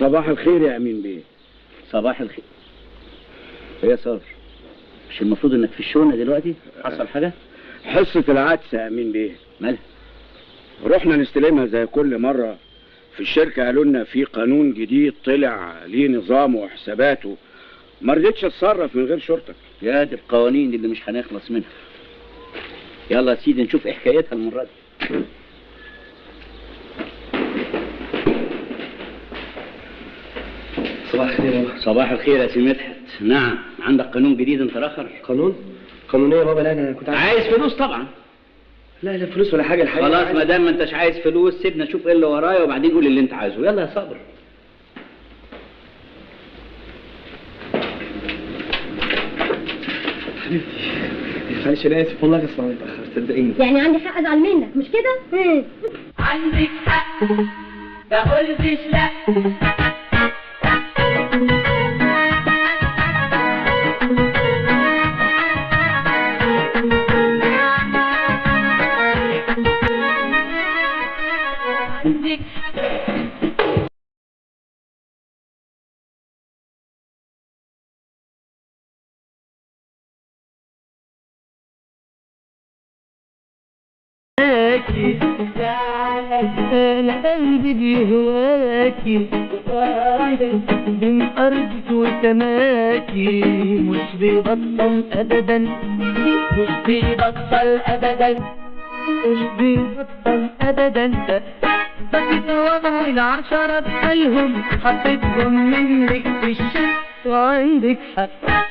صباح الخير يا امين بيه. صباح الخير. ايه يا صابر؟ مش المفروض انك في الشونه دلوقتي؟ حصل حاجه؟ حصه العدس يا امين بيه. مالها؟ رحنا نستلمها زي كل مره في الشركه، قالوا لنا في قانون جديد طلع ليه نظامه وحساباته، ما رضيتش اتصرف من غير شرطك. يا دي القوانين اللي مش هنخلص منها. يلا يا سيدي نشوف ايه حكايتها المره دي. صباح الخير يا بابا. صباح الخير يا سي مدحت. نعم، عندك قانون جديد انت الاخر؟ قانون؟ قانون ايه يا بابا؟ لا انا كنت عايز فلوس طبعا. لا فلوس ولا حاجه. الحقيقه خلاص ما دام ما انتش عايز فلوس سيبنا نشوف ايه اللي ورايا وبعدين قول اللي انت عايزه. يلا يا صابر. معلش انا اسف والله، غصب عني اتاخرت صدقيني. يعني عندي حق ازعل منك مش كده؟ عندك حق ما قلتش لا. أنا قلبي بيهواكي من أرضك وسماكي، مش بيبطل أبدا مش بيبطل أبدا مش بيبطل أبدا. بقيت وضعي العشرة بحالهم، حطيتهم منك في الشك وعندك حق.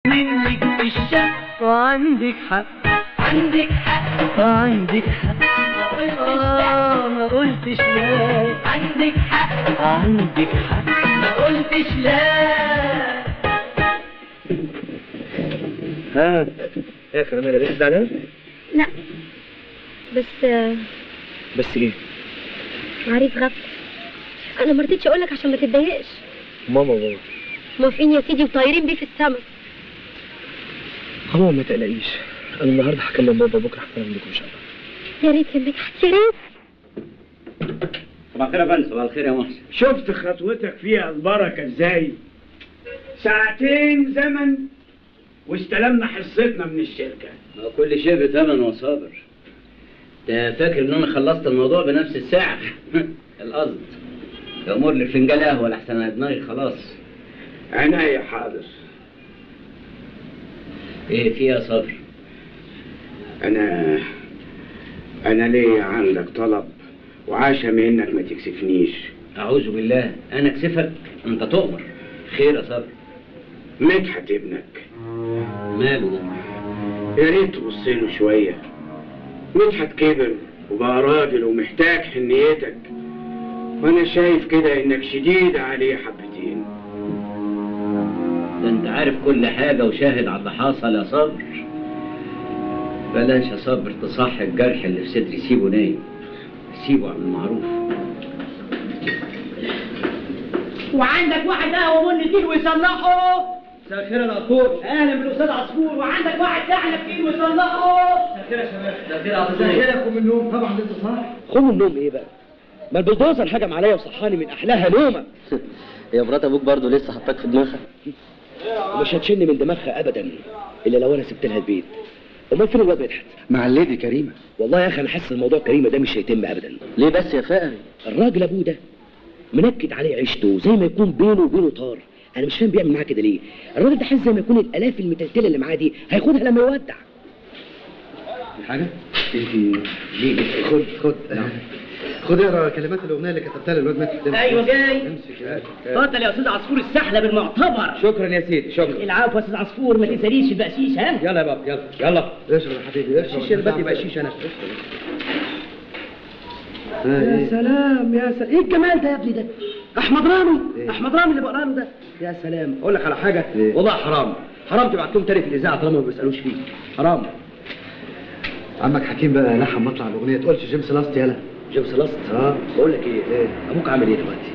منك في الشك وعندك حق. عندك حق عندك حق. ما قلتش لا. عندك حق عندك حق. ما قلتش لا. ها يا اخي انا لسه زعلان. لا بس بس ايه؟ عريس غفل. انا ما رضيتش اقول لك عشان ما تتضايقش. ماما وبابا موافقين يا سيدي وطايرين بيه في السما. ماما ما تقلقيش، انا النهارده هكلم بابا، بكره هكلم عندكم ان شاء الله. يا ريت يا مدحت يا ريت. صباح الخير يا فندم. صباح الخير يا محسن. شفت خطوتك فيها البركه ازاي؟ ساعتين زمن واستلمنا حصتنا من الشركه. كل شيء بثمن وصابر. ده فاكر ان انا خلصت الموضوع بنفس الساعه؟ القصد يأمر لي فنجان قهوه لحسن انا دماغي خلاص. عينيا حاضر. ايه في يا صابر؟ انا ليا عندك طلب وعشم انك ما تكسفنيش. اعوذ بالله، انا اكسفك؟ انت تؤمر. خير يا صبري. مدحت ابنك ماله ده؟ يا ريت تبص له شويه. مدحت كبر وبقى راجل ومحتاج حنيتك، وانا شايف كده انك شديد عليه حبتين. ده انت عارف كل حاجه وشاهد على اللي حصل يا صبر. بلاش يا صبر تصح الجرح اللي في صدري، سيبه نايم، سيبه على المعروف. وعندك واحد قهوه بن كيلو ويصلحه. مساء الخير يا دكتور. اهلا بالاستاذ عصفور. وعندك واحد سحلب كيلو ويصلحه. مساء الخير يا شباب. مساء الخير يا عبد مساء الخير. اخد من النوم طبعا لسه صاحي. خد من النوم ايه بقى؟ ما البلدوزر هجم عليا وصحاني من احلاها نومه. هي مرات ابوك برضه لسه حطاك في دماغها؟ ومش هتشن من دماغها ابدا الا لو انا سبت لها البيت. امال فين الواد مدحت؟ مع الليدي كريمه. والله يا اخي انا حاسس الموضوع كريمه ده مش هيتم ابدا. ليه بس يا فقري؟ الراجل ابوه ده منكد عليه عيشته زي ما يكون بينه وبينه طار. انا مش فاهم بيعمل معاه كده ليه. الراجل ده حاسس زي ما يكون الالاف المتلتله اللي معاه دي هياخدها لما يودع. حاجه؟ ليه؟ خد خد اقرا كلمات الاغنيه اللي كتبتها للواد مدحت. ايوه جاي. امسك. اتفضل يا استاذ عصفور، السحلب المعتبر. شكرا يا سيدي، شكرا. العفو يا استاذ عصفور، ما تنساليش البقشيش. ها يلا يا بابا، يلا اشرب يا حبيبي، اشرب. الشيش اللي يبقى شيش انا. يا سلام يا سلام، ايه الجمال ده يا ابني ده؟ احمد رامي. إيه؟ احمد رامي اللي بقرا له ده. يا سلام. اقول لك على حاجه، والله حرام تبعت لهم تاني في الاذاعه طالما ما بيسالوش فيه. حرام. عمك حكيم بقى لحن مطلع الاغنيه، تقولش جيمس لاست يلا. جيمس لاست. بقول لك ايه، ابوك عامل ايه دلوقتي؟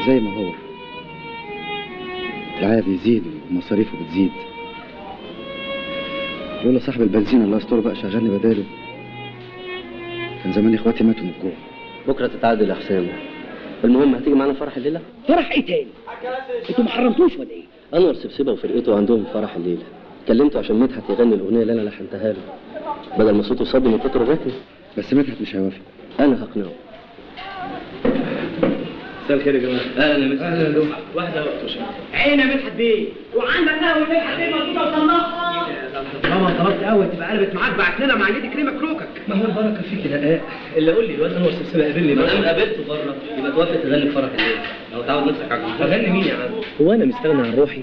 زي ما هو، العيا بيزيد ومصاريفه بتزيد. لولا صاحب البنزين الله يستر بقى شغلني بداله، كان زمان اخواتي ماتوا من الجوع. بكره تتعادل يا حسام. المهم هتيجي معانا فرح الليله؟ فرح ايه تاني؟ انتوا ما حرمتوش ولا ايه؟ انور سبسبه وفرقته عندهم فرح الليله. كلمته عشان مدحت يغني الاغنيه اللي انا لحنتها له، بدل ما صوته صدي من كتر الركن. بس مدحت مش هيوافق. انا هقنعه. مساء الخير يا جماعه. اهلا واحده عين يا مدحت بيه. وعندك قهوه مدحت بيه مظبوطه وصلحها. طالما طلبت قهوه تبقى قلبت معاك، بعت لنا مع ليدي كريمه كروكك. ما هو البركه فيك يا دقاق. اللي قول لي الواد انور سبسبه قابلني ما بقى. دام قابلته بره يبقى توافق تغني في فرح الليل. لو تعود نفسك على اغني مين يا عم؟ هو انا مستغني عن روحي؟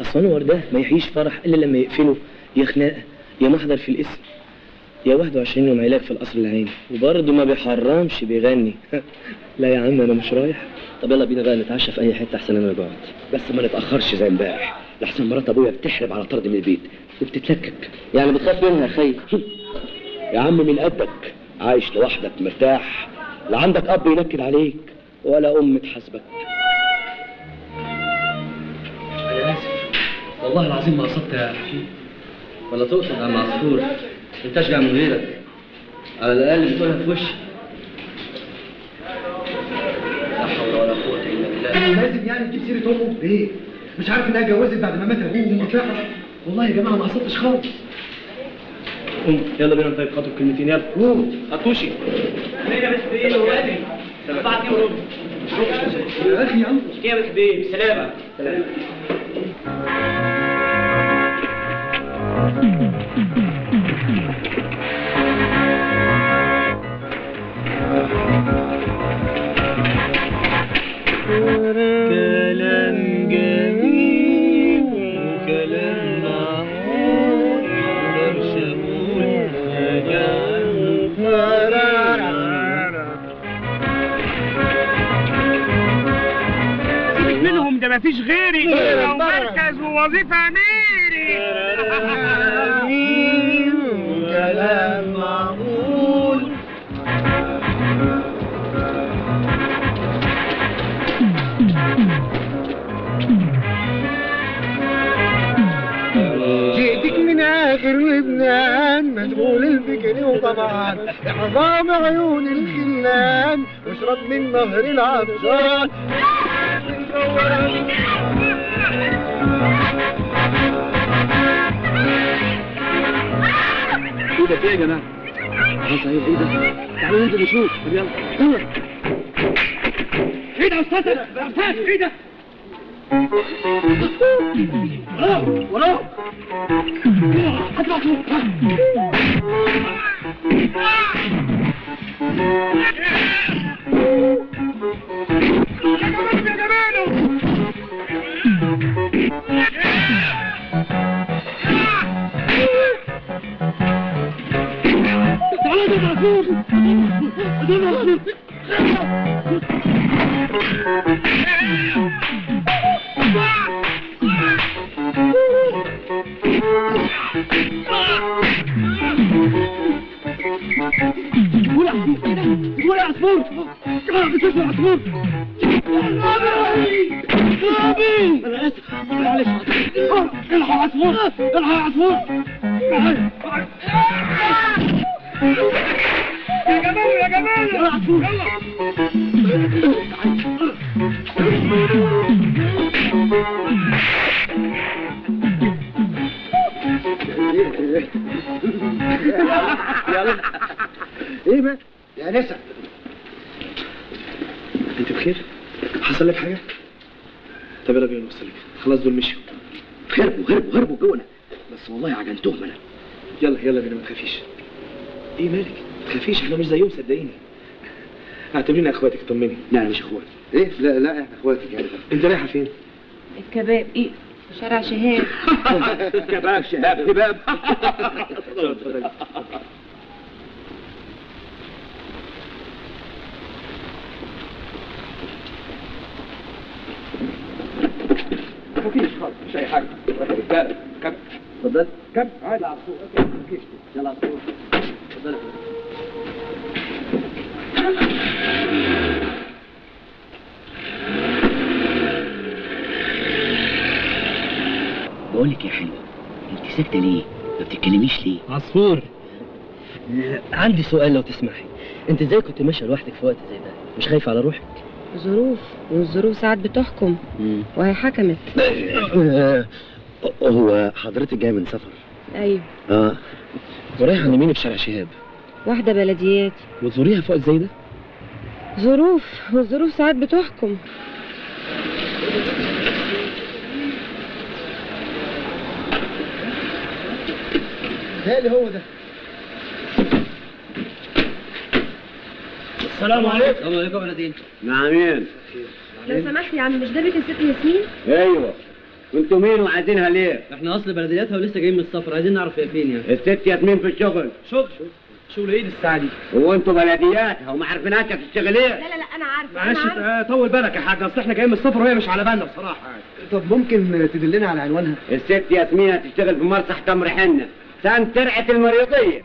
اصل انور ده ما يحييش فرح الا لما يقفله، يا خناقه يا محضر في الاسم يا 21 يوم علاج في القصر العيني، وبرضه ما بيحرمش بيغني. لا يا عم انا مش رايح. طب يلا بينا بقى نتعشى في اي حته احسن انا جوعت. بس ما نتاخرش زي امبارح، لحسن مرات ابويا بتحرب على طرد من البيت وبتتلكك. يعني بتخاف منها يا خي؟ يا عم من قدك، عايش لوحدك مرتاح، لا عندك اب ينكد عليك ولا ام تحاسبك. انا اسف والله العظيم ما قصدت يا حكيم. ولا تقصد يا عم عصفور؟ انت اشجع من غيرك، على الاقل بتقولها في وشي. لا حول ولا قوه الا بالله. لازم يعني تجيب سيره امه؟ ليه؟ مش عارف انها اتجوزت بعد ما مات ابوه ومطلعها؟ والله يا جماعه ما قصدتش خالص. يلا بينا نطيب خاطر كلمتين. يلا قوم هتوشي. عين يا مدحت بيه وادري. 4 وربع. يا اخي يا عم. يا مدحت بيه بالسلامه. سلام. كلام جميل وكلام معقول، مقدرش اقول حاجه سيبك منهم، ده مفيش غيري لو مركز ووظيفه اميري. كلام معقول. جئتك من اخر لبنان، مشغول الفكر وطبعا احضام عيون الخلان، واشرب من نهر العطشان. ايه ده؟ في ايه يا جماعه؟ صحيح ايه ده؟ تعالوا ننزل نشوف. طب يلا. ايه ده يا استاذ؟ يا استاذ ايه ده؟ وراه حد مطلوب. ايه بقى يا نسا؟ انت بخير؟ حصل لك حاجه؟ طب يلا بينا نوصلك، خلاص دول مشيوا. هربوا جونا، بس والله عجنتهم انا. يلا بينا ما تخافيش. ايه مالك؟ ما تخافيش، احنا مش زيهم صدقيني. اعتبرينا اخواتك، طمني. لا انا مش اخواتي. ايه؟ لا احنا اخواتك يعني. انت رايحه فين؟ الكباب ايه؟ شارع شهاب. كباب شهاب كباب. اتفضلي. مفيش خالص، مش اي حاجه. رجاله كم؟ اتفضل. كم؟ عادي على طول. مفيش. يلا على طول. اتفضل. بقول لك يا حلوه، انت ساكته ليه؟ ما بتتكلميش ليه؟ عصفور، عندي سؤال لو تسمحي. انت ازاي كنت ماشيه لوحدك في وقت زي ده؟ مش خايفه على روحك؟ ظروف، والظروف ساعات بتحكم، وهي حكمت. هو حضرتك جاي من سفر؟ ايوه. ورايحه عند مين في شارع شهاب؟ واحده بلدياتي. وتزوريها في وقت زي ده؟ ظروف، والظروف ساعات بتحكم. هالي هو ده. السلام عليكم. السلام عليكم يا بلدين. مع مين؟ لو سمحت يا عم، مش ده بيت الست ياسمين؟ ايوه. وانتوا مين وعايزينها ليه؟ احنا اصل بلدياتها ولسه جايين من السفر، عايزين نعرف هي فين يعني. الست ياسمين في الشغل. شغل ايه الساعه دي؟ هو انتوا بلدياتها وما عارفينهاش هتشتغل ايه؟ لا انا عارفه. معلش طول بالك يا حاج، اصل احنا جايين من السفر وهي مش على بالنا بصراحه يعني. طب ممكن تدلنا على عنوانها؟ الست ياسمين هتشتغل في مرصح تمر حنة، سان ترعة المريضية.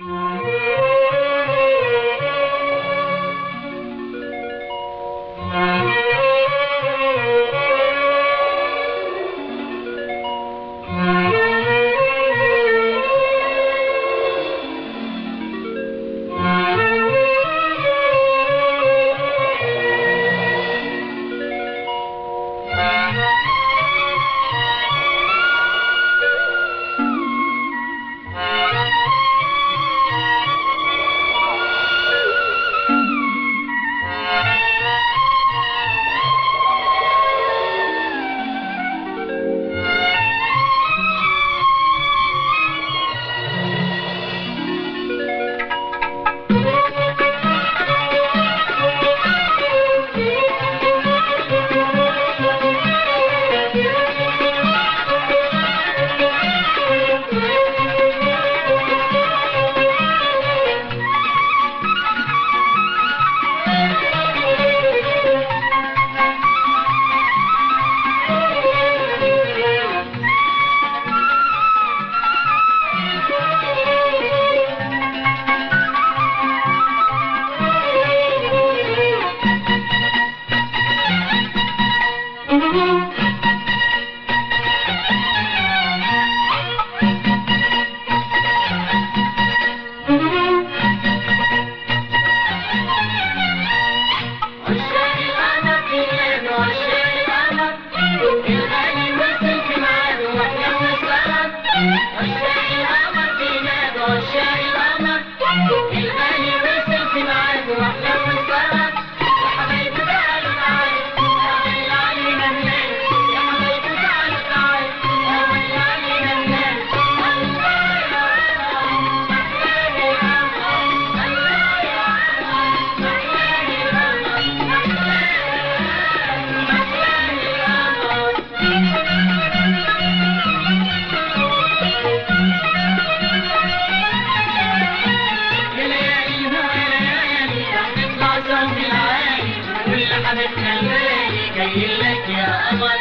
جاي لك يا قمر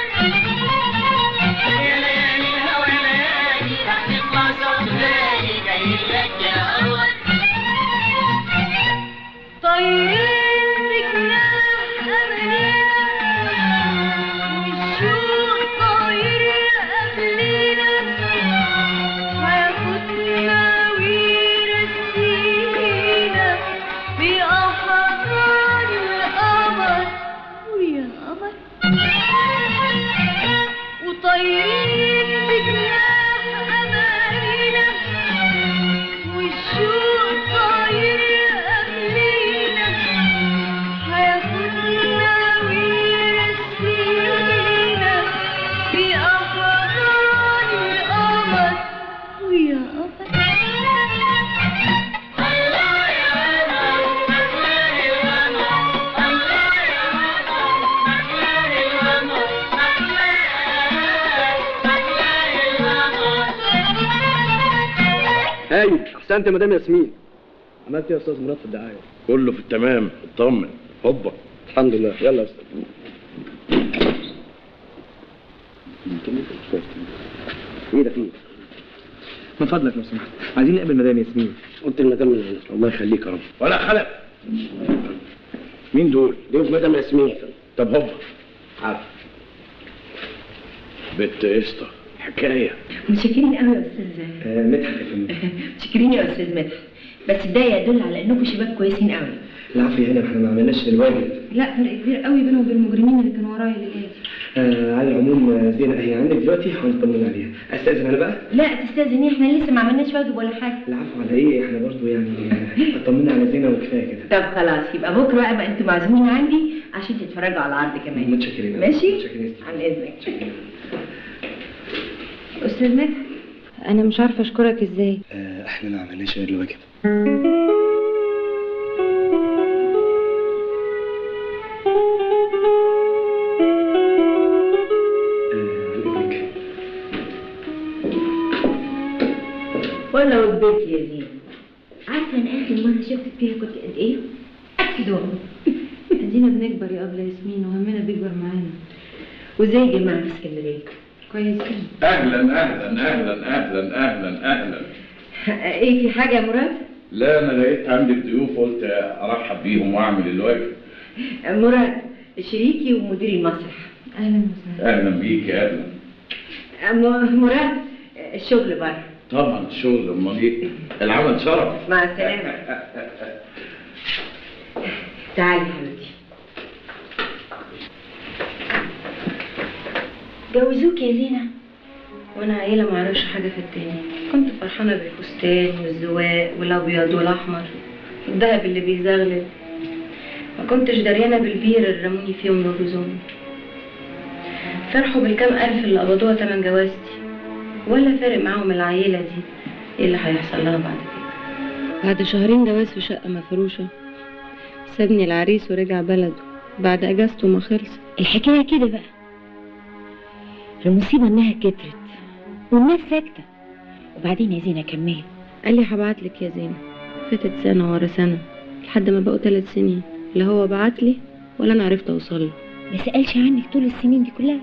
يا ليالي الهوى ليالي تحت القصر ليالي جاي لك يا قمر طيرين بجناح أمانينا والشوق طاير قبلينا هياخدنا ويرسينا بأحضان القمر ويا قمر وطايرين بجناح أمانينا والشوق طاير قبلينا هياخدنا ويرسينا بأحضان القمر ويا قمر الله يا قمر مكان القمر الله يا قمر مكان القمر ايوه احسنت يا مدام ياسمين. عملت ايه يا استاذ مراد في الدعايه؟ كله في التمام، اطمن. هوبا الحمد لله. يلا يا استاذ. ايه ده فيه؟ من فضلك لو سمحت عايزين نقابل مدام ياسمين. قلت المدام من هنا. الله يخليك يا رب. ولا خلق. مين دول؟ دي مدام ياسمين. طب هوبا. عارف. بنت قشطه حكايه. متشكرين قوي يا استاذ مدحت يا فندم. متشكرين يا استاذ مدحت، بس ده يدل على انكم شباب كويسين قوي. العفو يا هنا، احنا ما عملناش الواجب. لا فرق كبير قوي بينه وبين المجرمين اللي كانوا ورايا اللي جاي. على العموم زينة هي عندك دلوقتي، هنطمن عليها. استاذن انا بقى؟ لا تستاذني، احنا لسه ما عملناش واجب ولا حاجه. العفو على ايه، احنا برضو يعني اطمنا على زينة وكفايه كده. طب خلاص يبقى بكره بقى انتوا معزومين عندي عشان تتفرجوا على العرض كمان. متشكرين. ماشي؟ متشكرين. عن اذنك. استاذ مدحت انا مش عارفه اشكرك ازاي. احنا ما عملناش غير الواجب. ولا وجبتي يا زين. عارفه انا اخر مره شفتك فيها كنت قد ايه؟ كده ادينا بنكبر يا ابله ياسمين وهمنا بيكبر معانا. وازاي يا جماعه في اسكندريه؟ كويسين. اهلا اهلا اهلا اهلا اهلا اهلا. ايه في حاجه يا مراد؟ لا انا لقيت عندك ضيوف قلت ارحب بيهم واعمل الواجب. مراد شريكي ومدير المسرح. اهلا وسهلا. اهلا بيك يا اهلا. مراد الشغل بره. طبعا الشغل، امال ايه؟ العمل شرف. مع السلامه. تعالي حبيبتي. جوزوك يا زينة؟ وانا عيلة ما اعرفش حاجة في التاني. كنت فرحانة بالفستان والزواق والابيض والاحمر والذهب اللي بيزغلل. ما كنتش دريانة بالبير اللي رموني فيهم يغرزوني. فرحوا بالكام الف اللي قبضوها تمن جوازتي، ولا فارق معاهم العيلة دي ايه اللي هيحصل لها بعد كده. بعد شهرين جواز في شقة مفروشة سابني العريس ورجع بلده بعد اجازته ما خلصت. الحكاية كده بقى. المصيبة انها كترت والناس ساكتة. وبعدين يا زينة كملي. قال لي هبعتلك يا زينة. فاتت سنة ورا سنة لحد ما بقوا 3 سنين، لا هو بعتلي ولا انا عرفت اوصل له. ما سألش عنك طول السنين دي كلها؟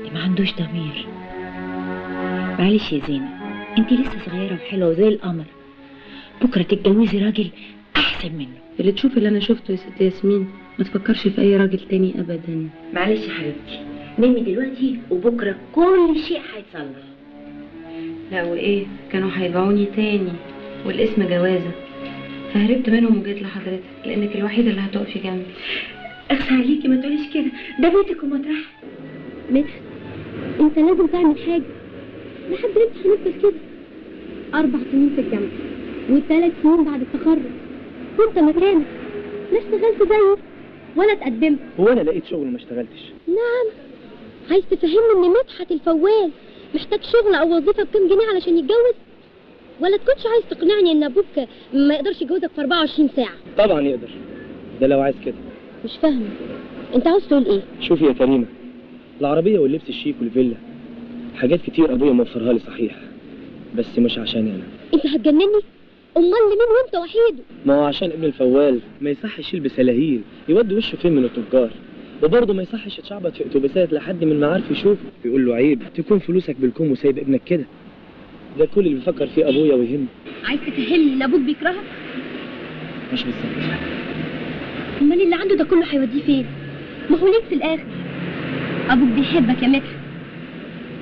دي ما عندوش ضمير. معلش يا زينة، انت لسه صغيرة وحلوة وزي القمر. بكرة تتجوزي راجل احسن منه. اللي تشوف اللي انا شفته يا ست ياسمين ما تفكرش في اي راجل تاني ابدا. معلش يا حبيبتي، نامي دلوقتي وبكرة كل شيء هيتصلح. لا وايه، كانوا هيبيعوني تاني والاسم جوازة، فهربت منهم وجيت لحضرتك لانك الوحيدة اللي هتقفي جنبي. اخسى عليكي ما تقوليش كده، ده بيتك ومطرحك. مدحت انت لازم تعمل حاجة. لحد امتى هنفضل كده؟ 4 سنين في الجامعة و3 سنين بعد التخرج، وانت مكانك لا اشتغلت زيه ولا اتقدمت. هو انا لقيت شغل وما اشتغلتش؟ نعم. عايز تفهمني ان مدحت الفوال محتاج شغل او وظيفة بكام جنيه علشان يتجوز؟ ولا تكونش عايز تقنعني ان ابوك ما يقدرش يجوزك في 24 ساعة؟ طبعا يقدر، ده لو عايز كده. مش فاهمة انت عاوز تقول ايه؟ شوفي يا كريمة، العربية واللبس الشيك والفيلا حاجات كتير ابويا موفرها لي صحيح، بس مش عشاني انا. انت هتجنني؟ امال لمين وانت وحيده؟ ما هو عشان ابن الفوال ما يصحش يلبس هلاهيل يودي وشه فين من التجار. وبرضه ما يصحش يتشعبط في اتوبيسات لحد من معارف يشوفه يقول له عيب تكون فلوسك بالكوم وسايب ابنك كده. ده كل اللي بيفكر فيه ابويا ويهمه. عايز تفهمني ان ابوك بيكرهك؟ مش بالظبط. امال اللي عنده ده كله هيوديه فين؟ ما هو ليك في الاخر. ابوك بيحبك يا مدحت،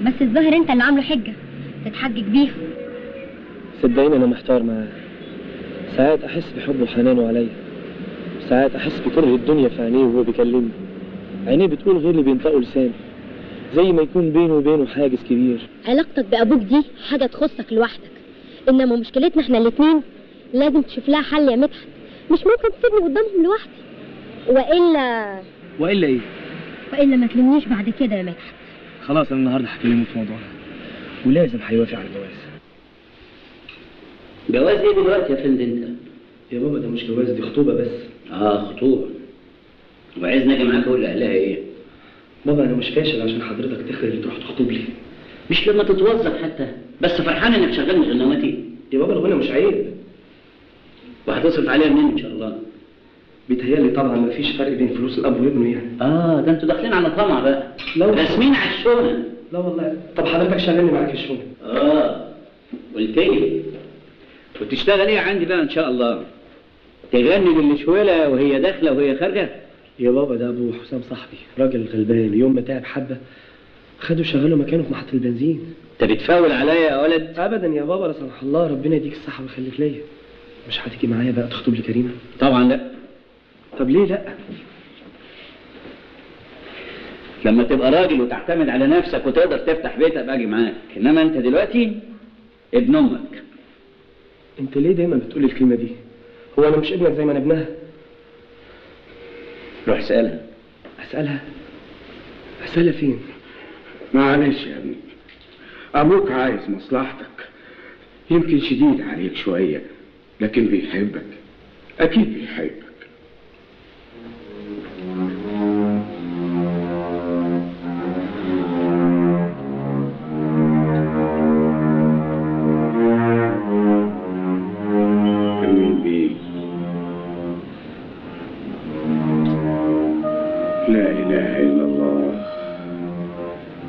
بس الظاهر انت اللي عامله حجه تتحجج بيها. صدقيني انا محتار معاه. ساعات احس بحبه وحنانه عليا، ساعات احس بكره الدنيا في عينيه وهو بيكلمني. عينيه بتقول غير اللي بينطقه لسانه، زي ما يكون بينه وبينه حاجز كبير. علاقتك بابوك دي حاجه تخصك لوحدك، انما مشكلتنا احنا الاثنين لازم تشوف لها حل يا مدحت. مش ممكن تسيبني قدامهم لوحدي، والا ايه؟ والا ما تلمنيش بعد كده يا مدحت. خلاص انا النهارده هكلمه في موضوعها ولازم هيوافق على الجواز. جواز ايه دلوقتي يا فندم انت؟ يا بابا ده مش جواز، دي خطوبه بس. خطوبه. وعايزني اجي معاك اقول لاهلها ايه؟ بابا انا مش فاشل عشان حضرتك تخرج تروح تخطب لي. مش لما تتوظف حتى، بس فرحان انك شغال من غنواتي. يا بابا الغنى مش عيب. وهتصرف عليها منين ان شاء الله؟ بيتهيألي طبعا مفيش فرق بين فلوس الاب وابنه يعني. ده انتوا داخلين على طمع بقى. راسمين على الشغل. لا والله. طب حضرتك شغلني معاك في الشغل. قلت لي. وتشتغل ايه عندي بقى ان شاء الله؟ تغني للشويله وهي داخله وهي خارجه؟ يا بابا ده ابو حسام صاحبي، راجل غلبان، يوم ما تعب حبه خدوا شغلوا مكانه في محطه البنزين. انت بتفاول عليا يا ولد؟ ابدا يا بابا، لا سمح الله، ربنا يديك الصحه ويخليك ليا. مش هتيجي معايا بقى تخطب لي كريمه؟ طبعا لا. طب ليه لا؟ لما تبقى راجل وتعتمد على نفسك وتقدر تفتح بيت ابقى اجي معاك، انما انت دلوقتي ابن امك. انت ليه دايما بتقول الكلمه دي؟ هو انا مش ابنك زي ما انا ابنها؟ روح اسالها. اسالها؟ اسالها فين؟ معلش يا ابني، ابوك عايز مصلحتك، يمكن شديد عليك شويه لكن بيحبك، اكيد بيحبك. لا إله إلا الله.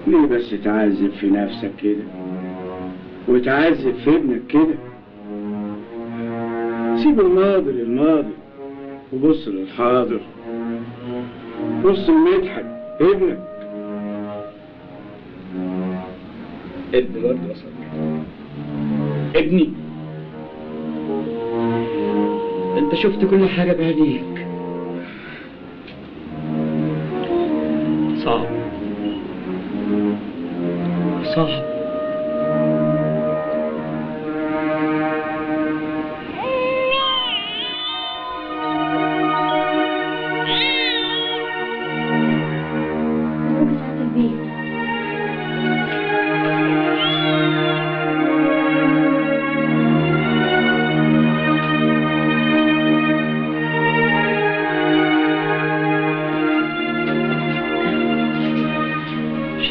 ليه بس تعذب في نفسك كده وتعذب في ابنك كده؟ سيب الماضي للماضي وبص للحاضر. بص لمدحت ابنك. ابني برضه يا صاحبي. ابني. انت شفت كل حاجه بعينيك. صعب.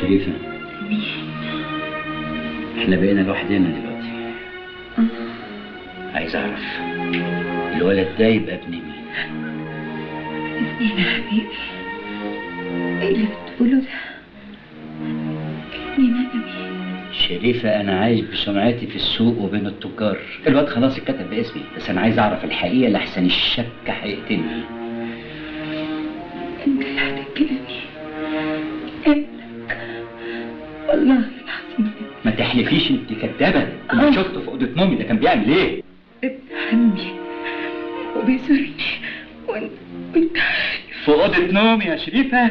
شريفة، احنا بقينا لوحدنا دلوقتي. عايز اعرف الولد ده يبقى ابن مين؟ ابني يا حبيبي، ايه اللي بتقوله ده؟ ابني مين؟ شريفة أنا عايش بسمعتي في السوق وبين التجار. الواد خلاص اتكتب باسمي، بس أنا عايز أعرف الحقيقة لحسن الشك هيقتلني. أنت اللي هتقتلني. ابنك والله العظيم. ما تحلفيش أنت كدابة. أنا شفته في أوضة نومي، ده كان بيعمل إيه؟ ابن عمي وبيزورني وأنت في أوضة نومي يا شريفة؟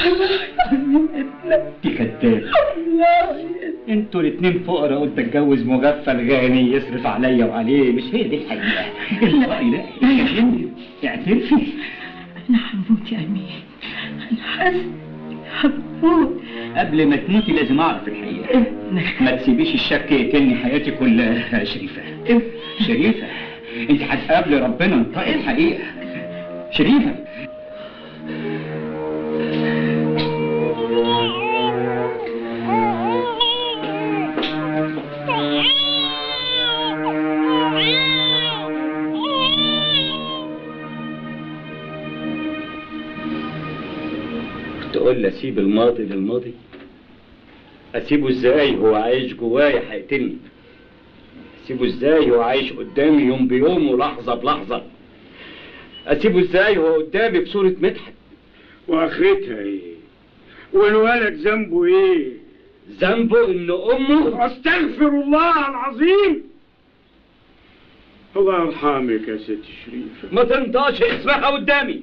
والله العظيم ابنك. دي كدابة. والله انتوا الاتنين فقراء وانت اتجوز مغفل غني يصرف عليا وعليه، مش هي دي الحقيقة. الرأي ده اعترفي. أنا هموت يا أمين، أنا حاسس هموت. قبل ما تموتي لازم أعرف الحقيقة. ما تسيبيش الشك يقتلني حياتي كلها يا شريفة. شريفة انت هتقابلي ربنا، انطقي الحقيقة. شريفة ولا اسيب الماضي للماضي؟ اسيبه ازاي هو عايش جوايا هيقتلني؟ اسيبه ازاي هو عايش قدامي يوم بيوم ولحظه بلحظه؟ اسيبه ازاي هو قدامي بصوره مدحت؟ واخرتها ايه؟ والولد ذنبه ايه؟ ذنبه ان امه. استغفر الله العظيم. الله يرحمك يا ست شريفه. ما تنطقش اسمها قدامي،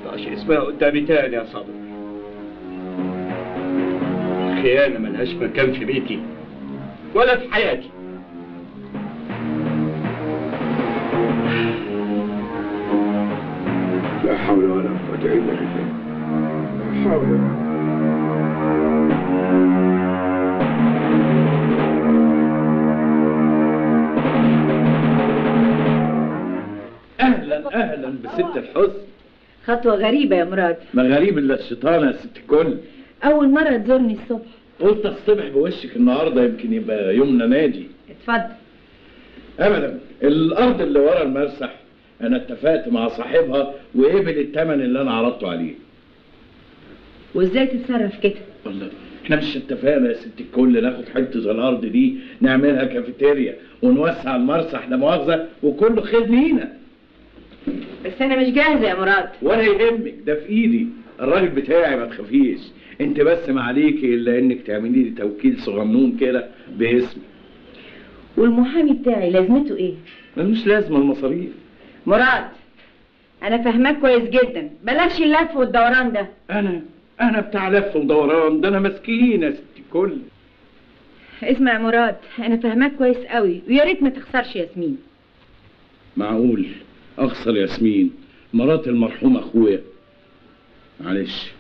ما تنطقش اسمها قدامي تاني يا صابر. الخيانه ملهاش مكان في بيتي ولا في حياتي. لا حول ولا قوه الا بالله. لا حول ولا اهلا بست الحسن. خطوة غريبة يا مراد. ما غريب الا الشيطان يا ست الكل. أول مرة تزورني الصبح. قلت اصطبح بوشك النهارده يمكن يبقى يومنا نادي. اتفضل. ابدا، الارض اللي ورا المرسح انا اتفقت مع صاحبها وقبل الثمن اللي انا عرضته عليه. وازاي تتصرف كده؟ والله احنا مش اتفقنا يا ست الكل ناخد حته الارض دي نعملها كافيتيريا ونوسع المرسح لا مؤاخذه وكله خير لينا. بس أنا مش جاهزة يا مراد. ولا يهمك، ده في ايدي، الراجل بتاعي ما تخافيش. انت بس ما عليكي الا انك تعملي لي توكيل صغنون كده باسمي. والمحامي بتاعي لازمته ايه؟ ملوش لازمه المصاريف. مراد أنا فاهماك كويس جدا، بلاش اللف والدوران ده. أنا بتاع لف ودوران، ده أنا مسكين يا ست الكل. اسمع يا مراد، أنا فاهماك كويس قوي، ويا ريت ما تخسرش ياسمين. معقول أخسر ياسمين مرات المرحوم أخويا؟ معلش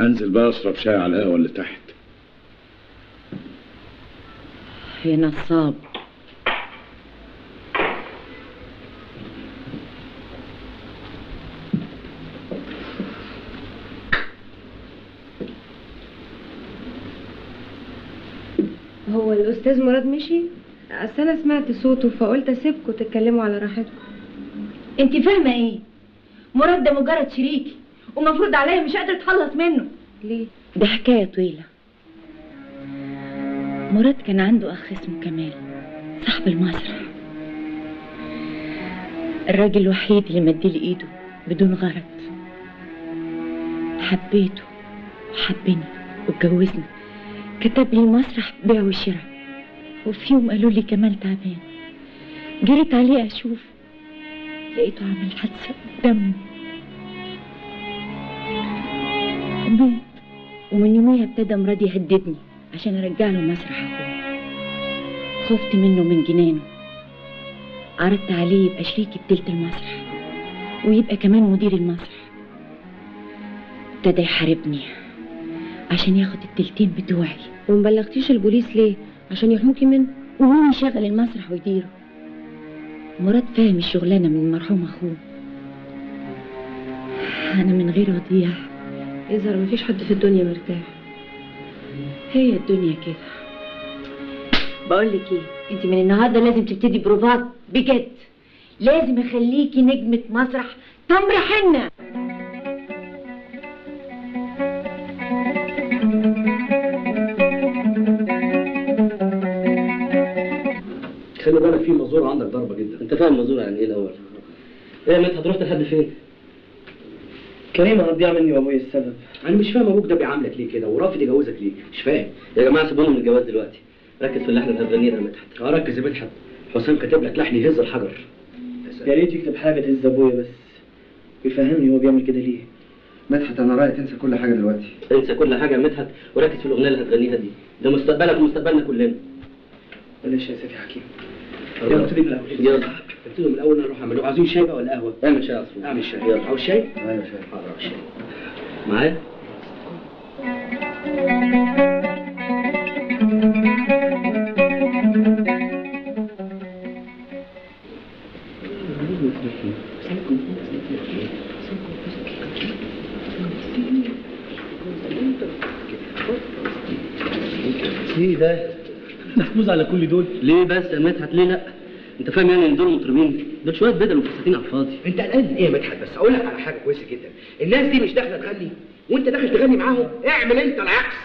أنزل بقى أشرب شاي على القهوة اللي تحت. يا نصاب. هو الأستاذ مراد مشي؟ أصل أنا سمعت صوته فقلت أسيبكم تتكلموا على راحتكم. أنت فاهمة إيه؟ مراد ده مجرد شريكي ومفروض عليا مش قادرة أتخلص منه. ليه؟ ده حكاية طويلة. مراد كان عنده أخ اسمه كمال صاحب المسرح، الراجل الوحيد اللي مديلي إيده بدون غرض. حبيته وحبني واتجوزنا، كتب لي المسرح بيع وشراء، وفي يوم قالوا لي كمال تعبان، جريت عليه اشوف لقيته عامل حادثه قدامي ومات. ومن يوميها ابتدى مراد يهددني عشان ارجع له مسرح اخوه. خفت منه من جنانه، عرضت عليه يبقى شريكي بتلت المسرح ويبقى كمان مدير المسرح. ابتدى يحاربني عشان ياخد التلتين بتوعي. ومبلغتيش البوليس ليه؟ عشان يحموكي منه؟ ومين يشغل المسرح ويديره؟ مراد فاهم الشغلانه من المرحوم اخوه. انا من غير وضيع. يظهر مفيش حد في الدنيا مرتاح. هي الدنيا كده. بقولك ايه، انت من النهارده لازم تبتدي بروفات بجد. لازم اخليكي نجمه مسرح تمر حنه. خلي بالك في مزورة عندك ضربة جدا. انت فاهم مزورة يعني ايه الاول؟ ايه يا ميت هتروح لحد فين؟ كريمة هتضيع مني وابويا السبب. انا مش فاهم ابوك ده بيعاملك ليه كده ورافض يجوزك ليه؟ مش فاهم. يا جماعة سيبونا من الجواز دلوقتي. ركز في اللحن اللي هتغنيه ده يا مدحت. ركز يا مدحت. حسام كاتب لك لحن يهز الحجر. يا ريت يكتب حاجة تهز ابويا بس ويفهمني هو بيعمل كده ليه. مدحت انا رايي تنسى كل حاجة دلوقتي. انسى كل حاجة يا مدحت وركز في الاغنية اللي هتغنيها دي. ده مستقبلك ومستقبلنا كلنا. بلاش يا سيدي حكيم. يلا ابتدي من الاول. يلا ابتدي من الاول. نروح اعمله. عايزين شاي بقى ولا قهوه؟ اعمل شاي يا عصفور. اعمل شاي. يلا عاوز شاي؟ ايوه شاي. حاضر عاوز شاي. معايا؟ ايه ده؟ محفوظ على كل دول؟ ليه بس يا مدحت ليه لا؟ انت فاهم يعني ان دول مطربين؟ دول شويه بدل وفساتين على الفاضي. انت قلقان ايه يا مدحت؟ بس اقول لك على حاجه كويسه جدا، الناس دي مش داخله تغني، وانت داخل تغني معاهم اعمل انت العكس.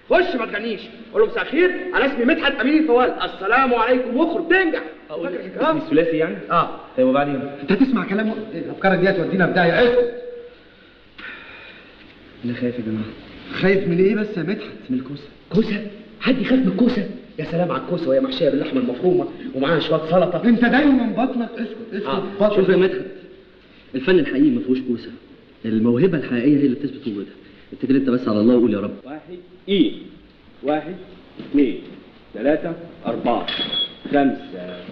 خش ما تغنيش، قول له مساء الخير انا اسمي مدحت امين الفوال، السلام عليكم، واخرج تنجح. اقول اسمي الثلاثي يعني؟ طيب وبعدين؟ انت تسمع كلامه؟ افكارك دي هتودينا في داهيه. اسكت. انا خايف يا جماعه. خايف من ايه بس يا مدحت؟ من الكوسه. كوسه؟ حد يخاف من الكوسه؟ يا سلام على الكوسه وهي محشيه باللحمه المفرومه ومعاها شويه سلطه. انت دايما بطنك. اسكت بطنك. شوف يا مدحت، الفن الحقيقي ما فيهوش كوسه، الموهبه الحقيقيه هي اللي بتثبت وجودها. اتكل انت بس على الله وقول يا رب. 1 1 2 3 4 5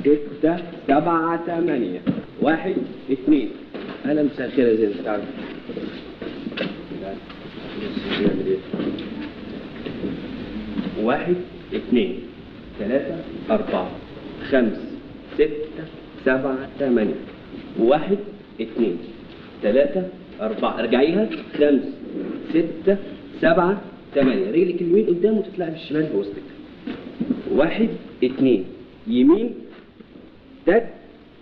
6 7 8 1 2. اهلا مساء الخير يا زين. تعال نعمل ايه؟ 1 2 3 4 5 6 7 8 1 2 3 4. ارجعيها. 5 6 7 8. رجلك اليمين قدام وتطلعي بالشمال بوسطك. 1 2 يمين تك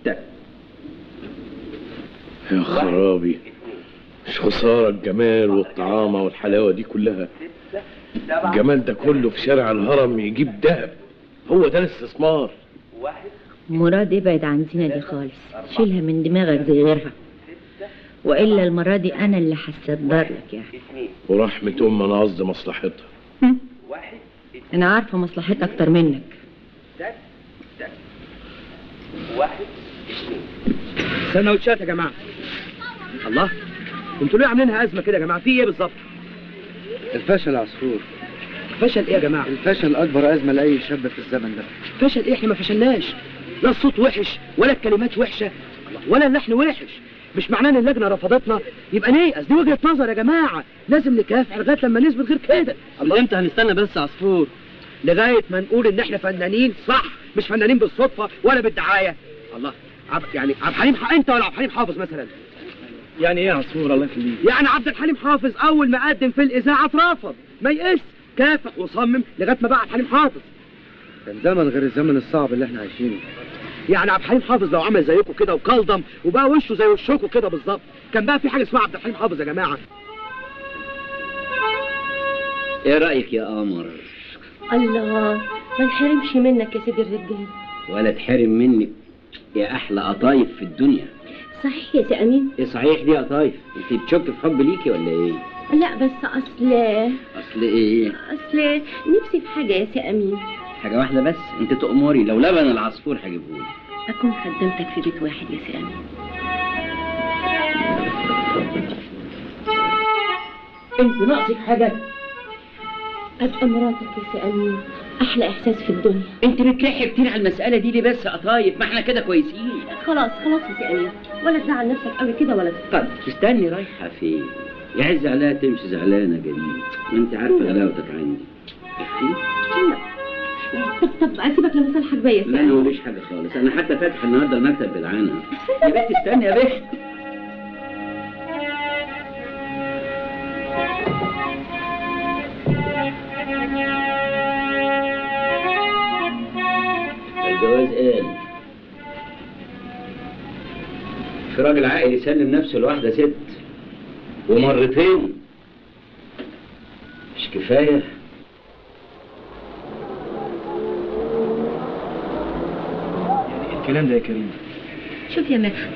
تك. يا خرابي، مش خسارة الجمال والطعامة والحلاوة دي كلها. الجمال ده كله في شارع الهرم يجيب دهب. هو ده الاستثمار. مراد ابعد عن زينة دي خالص، شيلها من دماغك زي غيرها، والا المره دي انا اللي هصدر لك يا اخي. ورحمة انا قصدي مصلحتها. انا عارفه مصلحتها اكتر منك. 1 2. سندوتشات يا جماعه. الله، انتوا ليه عاملينها ازمه كده يا جماعه؟ في ايه بالظبط؟ الفشل يا عصفور. فشل ايه يا جماعه؟ الفشل اكبر ازمه لاي شاب في الزمن ده. فشل ايه؟ احنا ما فشلناش. لا الصوت وحش ولا الكلمات وحشه ولا اللحن وحش. مش معناه ان اللجنه رفضتنا يبقى نيأس. دي وجهه نظر يا جماعه، لازم نكافح لغايه لما نثبت غير كده. الله، امتى هنستنى بس يا عصفور؟ لغايه ما نقول ان احنا فنانين صح، مش فنانين بالصدفه ولا بالدعايه. الله، يعني عبد الحليم انت ولا عبد الحليم حافظ مثلا؟ يعني ايه يا عصفور الله يخليك؟ يعني عبد الحليم حافظ اول ما قدم في الاذاعه اترفض، ما يقس، كافح وصمم لغايه ما بقى عبد الحليم حافظ. كان زمن غير الزمن الصعب اللي احنا عايشينه. يعني عبد الحليم حافظ لو عمل زيكم كده وكلضم وبقى وشه زي وشكم كده بالظبط، كان بقى في حاجه اسمها عبد الحليم حافظ يا جماعه. ايه رايك يا قمر؟ الله، ما نحرمش منك يا سيدي الرجال. ولا تحرم منك يا احلى قطايف في الدنيا. صحيح يا سي امين؟ ايه صحيح دي قطايف؟ انت بتشك في حب ليكي ولا ايه؟ لا بس اصل ايه؟ اصل نفسي في حاجه يا سي امين. حاجه واحده بس؟ انت تأمري، لو لبن العصفور هجيبهولك. اكون خدمتك في بيت واحد يا سي امين. انت ناقصك حاجه؟ ابقى مراتك يا سي امين، احلى احساس في الدنيا. انت بتلحي كتير على المساله دي ليه بس قطايف؟ ما احنا كده كويسين. خلاص يا سي امين، ولا تزعل نفسك قوي كده ولا طب استني، رايحه فين؟ يعز عليها تمشي زعلانه جديد، ما انت عارفه غلاوتك عندي. طب اسيبك لما صالحك بيا يا سي لا مفيش حاجه خالص، انا حتى فاتح النهارده المكتب جدعانه. يا بنت استني يا بنت. الجواز قال في راجل عاقل يسلم نفسه لواحده ست ومرتين مش كفايه؟ الكلام ده يا كريم. شوف يا مدحت،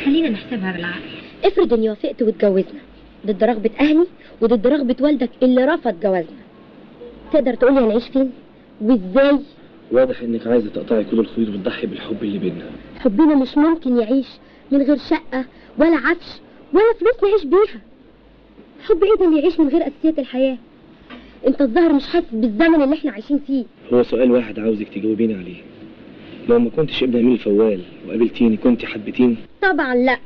خلينا نحسبها بالعقل. افرض اني وافقت واتجوزنا ضد رغبة اهلي وضد رغبة والدك اللي رفض جوازنا، تقدر تقولي هنعيش فين؟ وازاي؟ واضح انك عايزه تقطعي كل الخيوط وتضحي بالحب اللي بينا. حبنا مش ممكن يعيش من غير شقة ولا عفش ولا فلوس نعيش بيها. حب ايه ده اللي يعيش من غير اساسيات الحياة؟ انت الظاهر مش حاسس بالزمن اللي احنا عايشين فيه. هو سؤال واحد عاوزك تجاوبيني عليه. لو ما كنتش ابن امين الفوال وقابلتيني كنت حبيتيني؟ طبعا لا.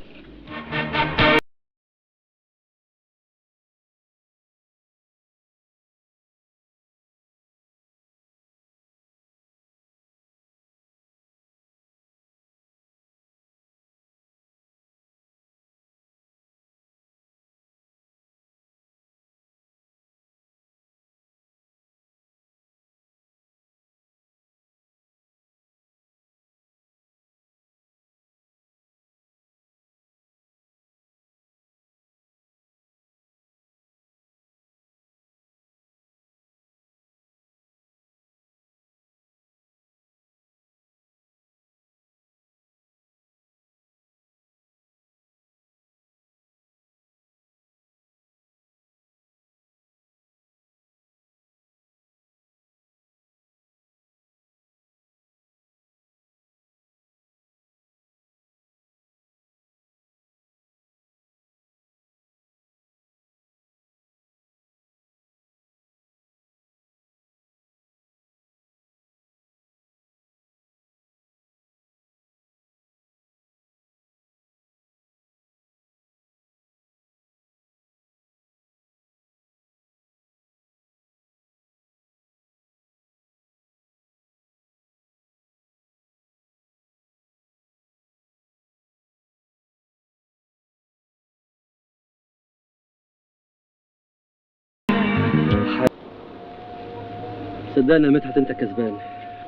صدقني يا مدحت انت كسبان.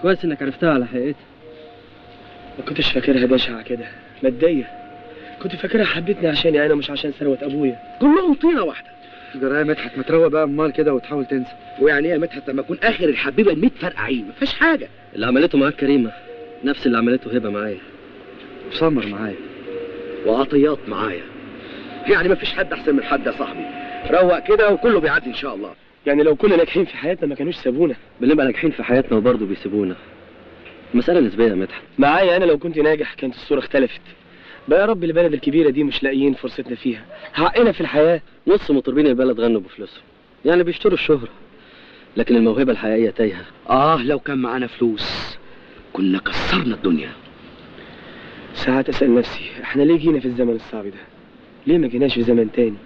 كويس انك عرفتها على حقيقتها. ما كنتش فاكرها بشعة كده مادية. كنت فاكرها حبتني عشاني انا مش عشان ثروة ابويا. كلهم طينه واحده. جرى يا مدحت ما تروق بقى امال كده وتحاول تنسى. ويعني ايه يا مدحت لما اكون اخر الحبيبه ال100 فرقعين ما فيهاش حاجه. اللي عملته معاك كريمه نفس اللي عملته هبه معايا. وسمر معايا وعطيات معايا. يعني ما فيش حد احسن من حد يا صاحبي. روق كده وكله بيعدي ان شاء الله. يعني لو كنا ناجحين في حياتنا ما كانوش سابونا. بنبقى ناجحين في حياتنا وبرضه بيسيبونا. مسألة نسبية يا مدحت. معايا انا لو كنت ناجح كانت الصورة اختلفت. بقى يا رب البلد الكبيرة دي مش لاقيين فرصتنا فيها. حقنا في الحياة. نص مطربين البلد غنوا بفلوسهم. يعني بيشتروا الشهرة. لكن الموهبة الحقيقية تايهة. لو كان معانا فلوس كنا كسرنا الدنيا. ساعات اسأل نفسي احنا ليه جينا في الزمن الصعب ده؟ ليه ما جيناش في زمن تاني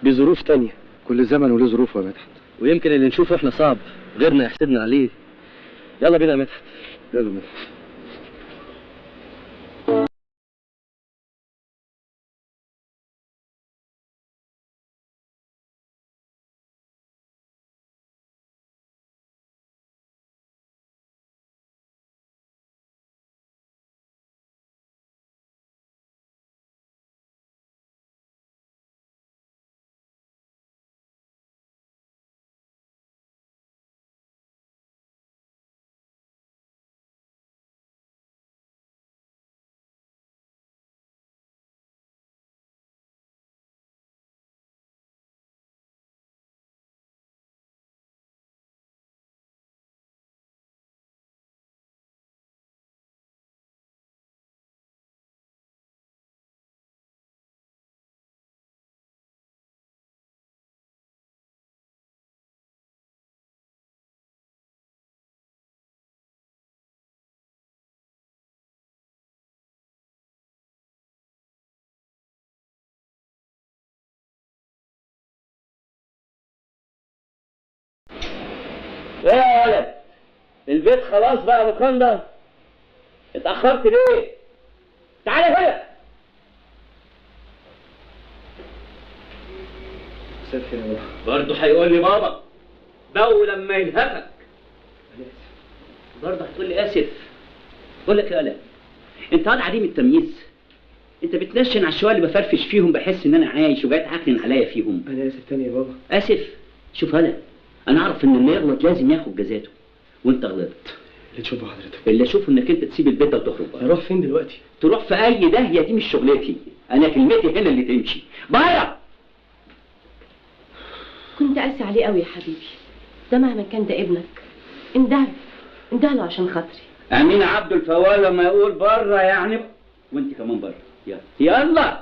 بظروف تانية؟ كل زمن وله ظروفه يا مدحت. ويمكن اللي نشوفه احنا صعب غيرنا يحسدنا عليه. يلا بينا يا مدحت. يلا مدحت. ايه يا ولد؟ البيت خلاص بقى مكندر. اتأخرت ليه؟ تعالى هنا. مساء الخير يا بابا. برضه هيقول لي بابا. بو لما يلهفك. برضه هتقول لي اسف. بقول لك يا ولد، انت واد عديم التمييز. انت بتنشن على الشويه اللي بفرفش فيهم بحس ان انا عايش وجاي تعكنن عليا فيهم. انا اسف تاني يا بابا. اسف؟ شوف ولد، انا اعرف ان اللي يغلط لازم ياخد جزاته. وانت غلطت. اللي تشوفه حضرتك. اللي اشوفه انك انت تسيب البيت ده وتخرج بره. اروح فين دلوقتي؟ تروح في اي داهيه، دي مش شغلتي. انا كلمتي هنا اللي تمشي. بره. كنت قاسي عليه قوي يا حبيبي. ده مهما كان ده ابنك. اندهله عشان خاطري. امين عبد الفوال لما يقول بره يعني وانت كمان بره. يلا يلا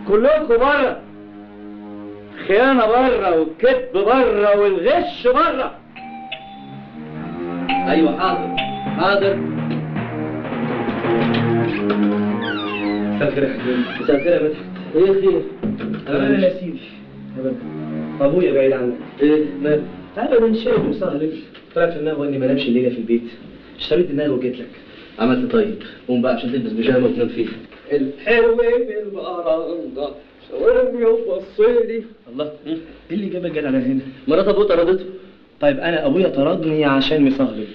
كلكم بره. خيانه بره والكذب بره والغش بره. ايوه حاضر حاضر. مساء الخير يا حبيبي. مساء الخير يا مدحت. ايه خير؟ انا يا سيدي ابويا بعيد عنك. ايه مال؟ ابدا شايف مستهلك. طلع في دماغه اني ما انامش الليله في البيت. اشتريت دماغي وجيت لك. عملت طيب. قوم بقى عشان تلبس بيجامه وتنام فيها. الحلو بالبرندة شاورني وبصيلي. الله ايه اللي جاب الجدع ده هنا؟ مرات ابوه طردته. طيب انا ابويا طردني عشان مصهلب.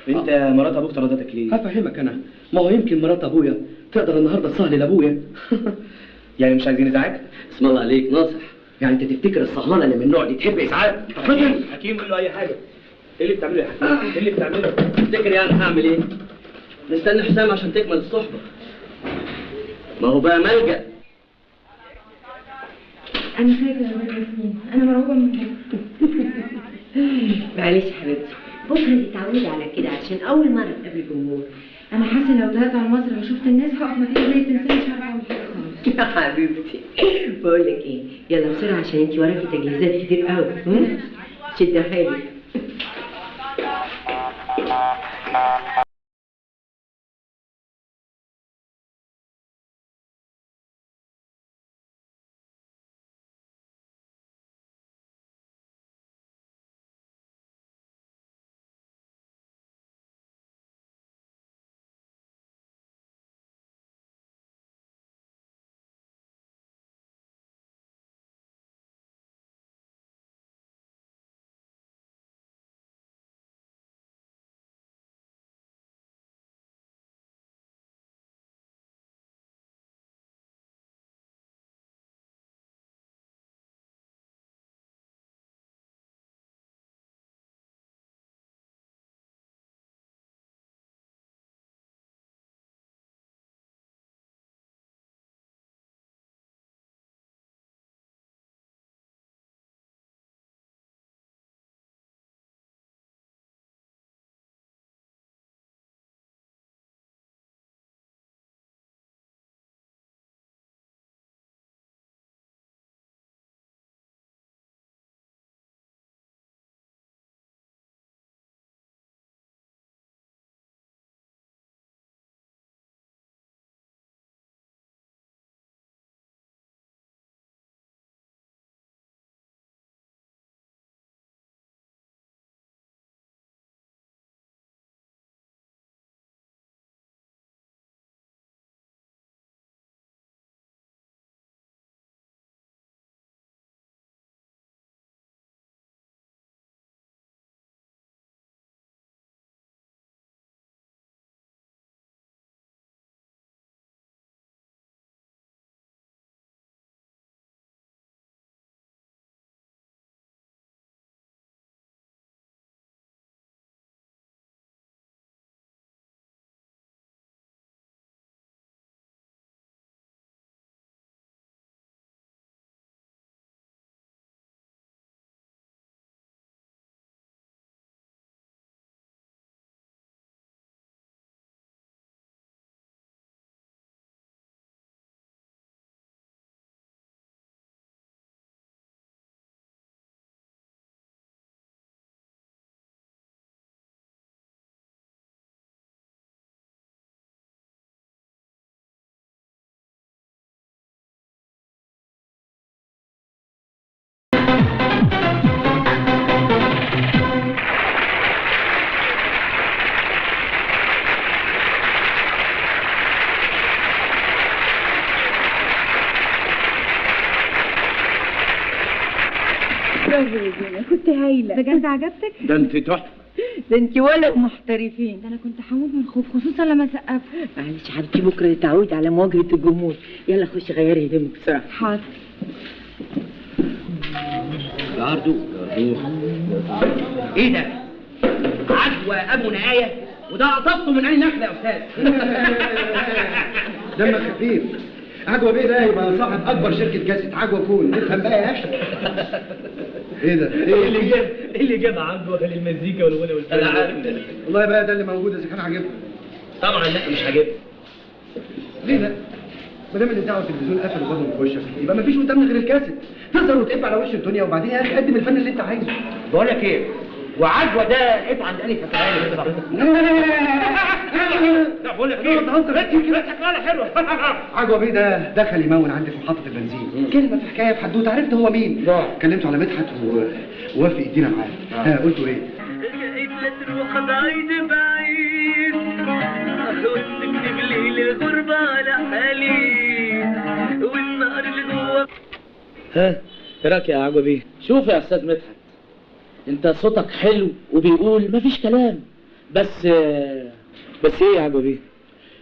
انت مرات ابوك طردتك ليه؟ هفهمك انا. ما هو يمكن مرات ابويا تقدر النهارده تصهلل ابويا. يعني مش عايزين ازعاج؟ اسم الله عليك ناصح. يعني انت تفتكر الصهلانه اللي من النوع دي تحب ازعاج؟ حكيم قول له اي حاجه. ايه اللي بتعمله يا حكيم؟ ايه اللي بتعمله؟ تفتكر يعني هعمل ايه؟ نستنى حسام عشان تكمل الصحبه. ما هو بقى ملجأ. انا خايفه يا ولد ياسمين. انا مرعوبه من بكره. معلش يا حبيبتي، بكره دي تعودي على كده عشان اول مره تقابلي جمهور. انا حاسه لو طلعت على المسرح وشفت الناس هقف مكاني زي التمثال مش هعرف اعمل حاجه خالص. يا حبيبتي بقول لك ايه، يلا بسرعه عشان انتي وراكي تجهيزات كتير قوي. شدي حيلك. انت هايله بجد عجبتك؟ ده انت تحفه. ده انت ولد محترفين. ده انا كنت هموت من الخوف خصوصا لما سقفت. معلش حبيبتي بكره تتعودي على مواجهه الجمهور. يلا خشي غيري هدومك بسرعه. حاضر. عرضو ايه ده؟ عجوة ابو نهاية وده قطفته من عين نخلة يا استاذ. دمك خفيف. عجوة بيه ده يبقى صاحب اكبر شركة كاسيت عجوة كون. نفهم بقى يا اخي. ايه ده؟ ايه اللي جاب عجوة للمزيكا والغنى والفن؟ انا عارف والله بقى ده اللي موجود اذا كان عاجبكم. طبعا لا مش عاجبني. ليه لا؟ ما دام الاذاعه والتلفزيون قفلوا بابهم في وشك يبقى ما فيش قدامنا غير الكاسيت. تظهر وتقف على وش الدنيا وبعدين يا اخي قدم الفن اللي انت عايزه. بقول لك ايه؟ وعجوة ده ايه عند ألف فتاة كده. لا بقول لك ايه؟ بتهزر كده شكلها حلوه. عجوة بيه ده دخل يمون عندي في محطة البنزين. كلمة في حكاية في حدوته. عرفت هو مين؟ كلمته على مدحت ووافق يدينا معاه. ها قلتوا ايه؟ خايف لا تروح بعيد بعيد وتكتب لي الغربة على حالي والنار اللي جوا. ها ايه رايك يا عجوة بيه؟ شوف يا استاذ مدحت، انت صوتك حلو وبيقول مفيش كلام، بس ايه يا عجوة بيه؟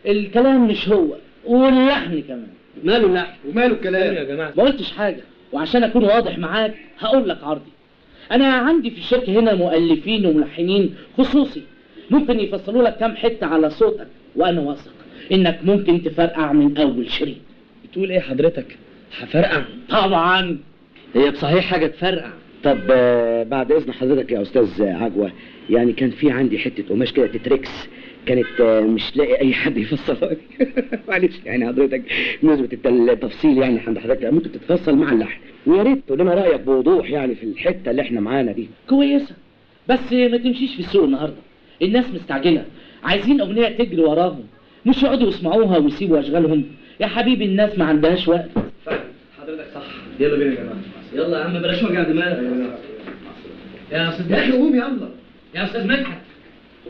الكلام مش هو واللحن كمان. ماله اللحن وماله الكلام يا جماعه؟ ما قلتش حاجه، وعشان اكون واضح معاك هقول لك عرضي. انا عندي في الشركه هنا مؤلفين وملحنين خصوصي ممكن يفصلوا لك كام حته على صوتك، وانا واثق انك ممكن تفرقع من اول شريط. بتقول ايه حضرتك؟ هفرقع؟ طبعا. هي بصحيح حاجة تفرقع. طب بعد إذن حضرتك يا أستاذ عجوة، يعني كان في عندي حتة قماش كده تتريكس كانت مش لاقي أي حد يفصلها لي. معلش يعني حضرتك بنسبة التفصيل يعني عند حضرتك ممكن تتفصل مع اللحن، ويا ريت تقول لنا رأيك بوضوح يعني في الحتة اللي إحنا معانا دي. كويسة، بس ما تمشيش في السوق النهارده. الناس مستعجلة، عايزين أغنية تجري وراهم، مش يقعدوا يسمعوها ويسيبوا أشغالهم. يا حبيبي الناس ما عندهاش وقت. حضرتك صح. يلا بينا يا جماعه. يلا يا عم بلاش وجع دماغ. يا استاذ يا اخي قوم يلا. يا استاذ مدحت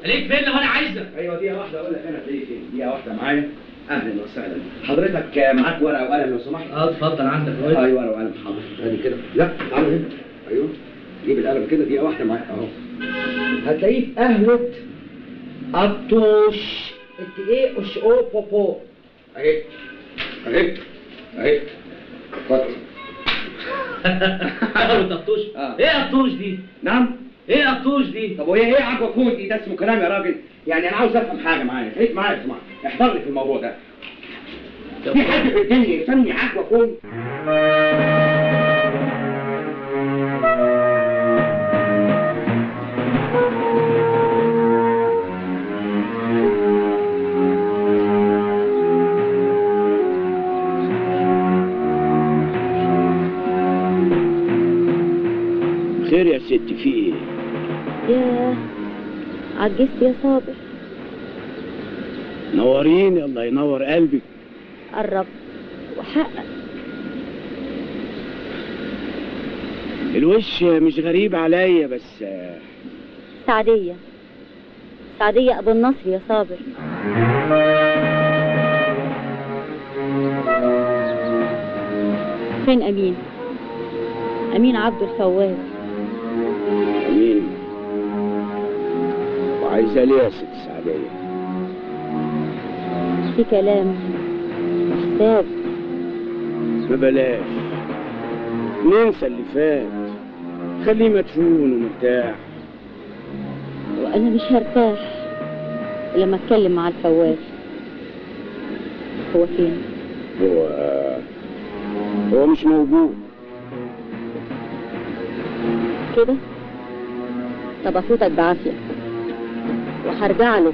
خليك فين لو انا عايزك. ايوه دقيقه واحده اقول لك انا هتلاقيه فين. دقيقه واحده معايا. اهلا وسهلا. حضرتك معاك ورقه وقلم لو سمحت؟ اتفضل عندك اهو. ايوه ورقه وقلم حاضر. ادي كده. لا تعالى هنا. ايوه جيب القلم كده. دقيقه واحده معاك اهو. هتلاقيه في قهوه قطوش. انت ايه اش او بوبو. اهي اهي اهي. اتفضل. قطوش؟ ايه قطوش دي؟ نعم؟ ايه قطوش دي؟ طب وهي ايه عجوة كون دي؟ ده اسمه كلام يا راجل. يعني انا عاوز افهم حاجه معايا. خليك معايا اسمع. احضر لي في الموضوع ده. في حد في الدنيا يسمي عجوة كون؟ خير يا ستي في ايه؟ ياه عجزت يا صابر. نوريني الله ينور قلبك. قرب وحقق. الوش مش غريب عليا بس سعدية أبو النصر يا صابر. فين أمين؟ أمين عبد الفواز. أمين وعايزة ليه يا ست سعدية؟ في كلام وحساب. ما بلاش ننسى اللي فات، خليه مدفون ومرتاح. وأنا مش هرتاح لما أتكلم مع الفواز. هو فين؟ هو مش موجود كده. طب أفوتك بعافية وهرجع له.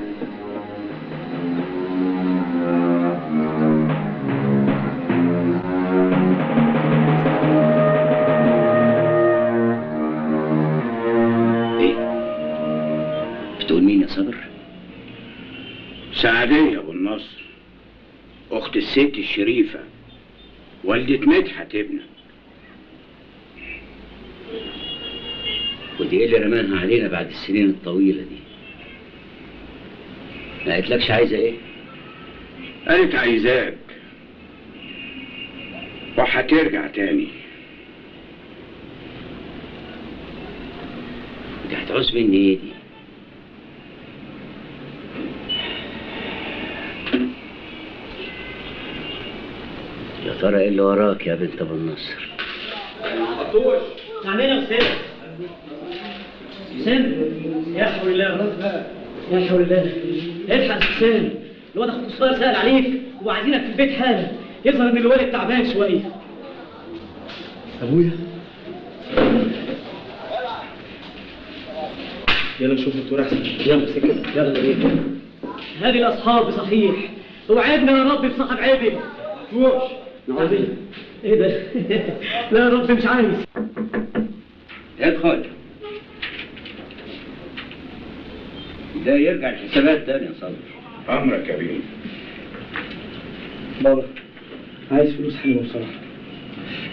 بتقول مين يا صابر؟ سعدية أبو النصر، أخت الست الشريفة، والدة مدحت ابنك. ودي ايه اللي رمانها علينا بعد السنين الطويلة دي؟ ما قالتلكش عايزة ايه؟ قالت عايزاك وهترجع تاني. انت هتعوز مني ايه دي؟ يا ترى ايه اللي وراك يا بنت ابو النصر؟ خطوش نعملها يا حسين. حسين يا حول الله يا حول الله. الحق يا حسين، الواد اخوك الصغير سأل عليك وعايزينك في البيت حالا. يظهر ان الوالد تعبان شويه. ابويا يلا نشوف الدكتور احسن. يلا سكت يلا بينا. هذه الاصحاب صحيح، وعيبنا يا رب بصاحب عيبي. فوش نعم. ايه ده؟ لا يا رب مش عايز. ادخل. ده يرجع الحسابات تاني يا صبري. امرك يا بيه. بابا عايز فلوس حلوه بصراحه.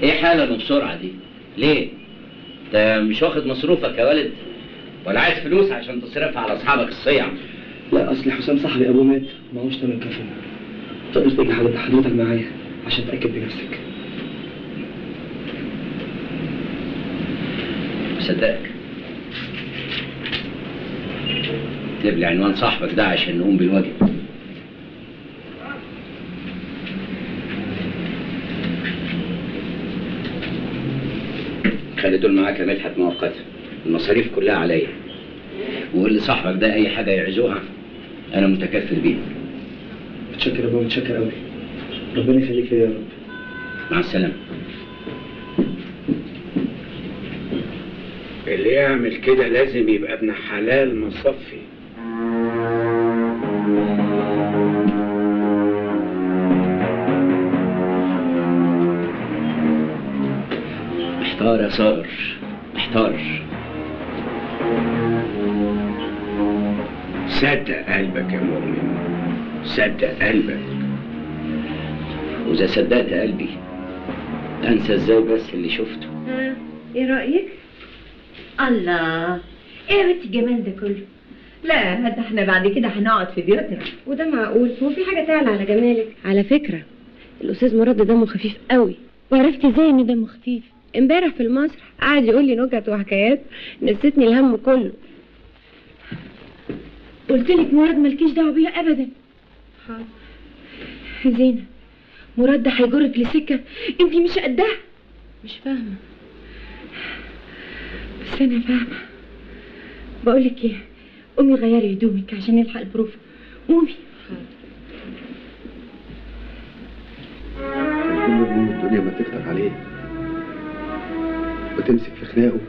ايه حالا وبسرعه دي؟ ليه؟ انت مش واخد مصروفك يا ولد؟ ولا عايز فلوس عشان تصرفها على اصحابك الصيع؟ لا اصل حسام صاحبي ابوه مات معهوش تمن كفن. تقدر تيجي حضرتك معايا عشان تاكد بنفسك. مصدقك. اكتب لي عنوان صاحبك ده عشان نقوم بالواجب. خلي دول معاك يا مدحت مؤقتا، المصاريف كلها عليا. وقول لصاحبك ده اي حاجه يعزوها انا متكفل بيها. متشكر يا بابا، متشكر قوي. ربنا يخليك ليا يا رب. مع السلامه. اللي يعمل كده لازم يبقى ابن حلال مصفي. محتار يا صابر، محتار. صدق قلبك يا مؤمن، صدق قلبك. وإذا صدقت قلبي أنسى إزاي بس اللي شفته. ايه رأيك؟ الله، ايه يا بنت الجمال ده كله؟ لا ده احنا بعد كده هنقعد في بيوتنا. وده معقول؟ هو في حاجة تعلى على جمالك؟ على فكرة الأستاذ مراد دمه خفيف قوي. وعرفتي ازاي ان دمه خفيف؟ امبارح في المسرح قعد يقول لي نكت وحكايات نسيتني الهم كله. قلت لك مراد مالكيش دعوه بيها ابدا. حاضر. زينة، مراد ده هيجرك لسكة انت مش قدها. مش فاهمة، بس انا فاهمة. بقولك ايه، قومي غيري هدومك عشان نلحق البروف. قومي. كل يوم الدنيا ما تكتر عليه وتمسك في خناقه،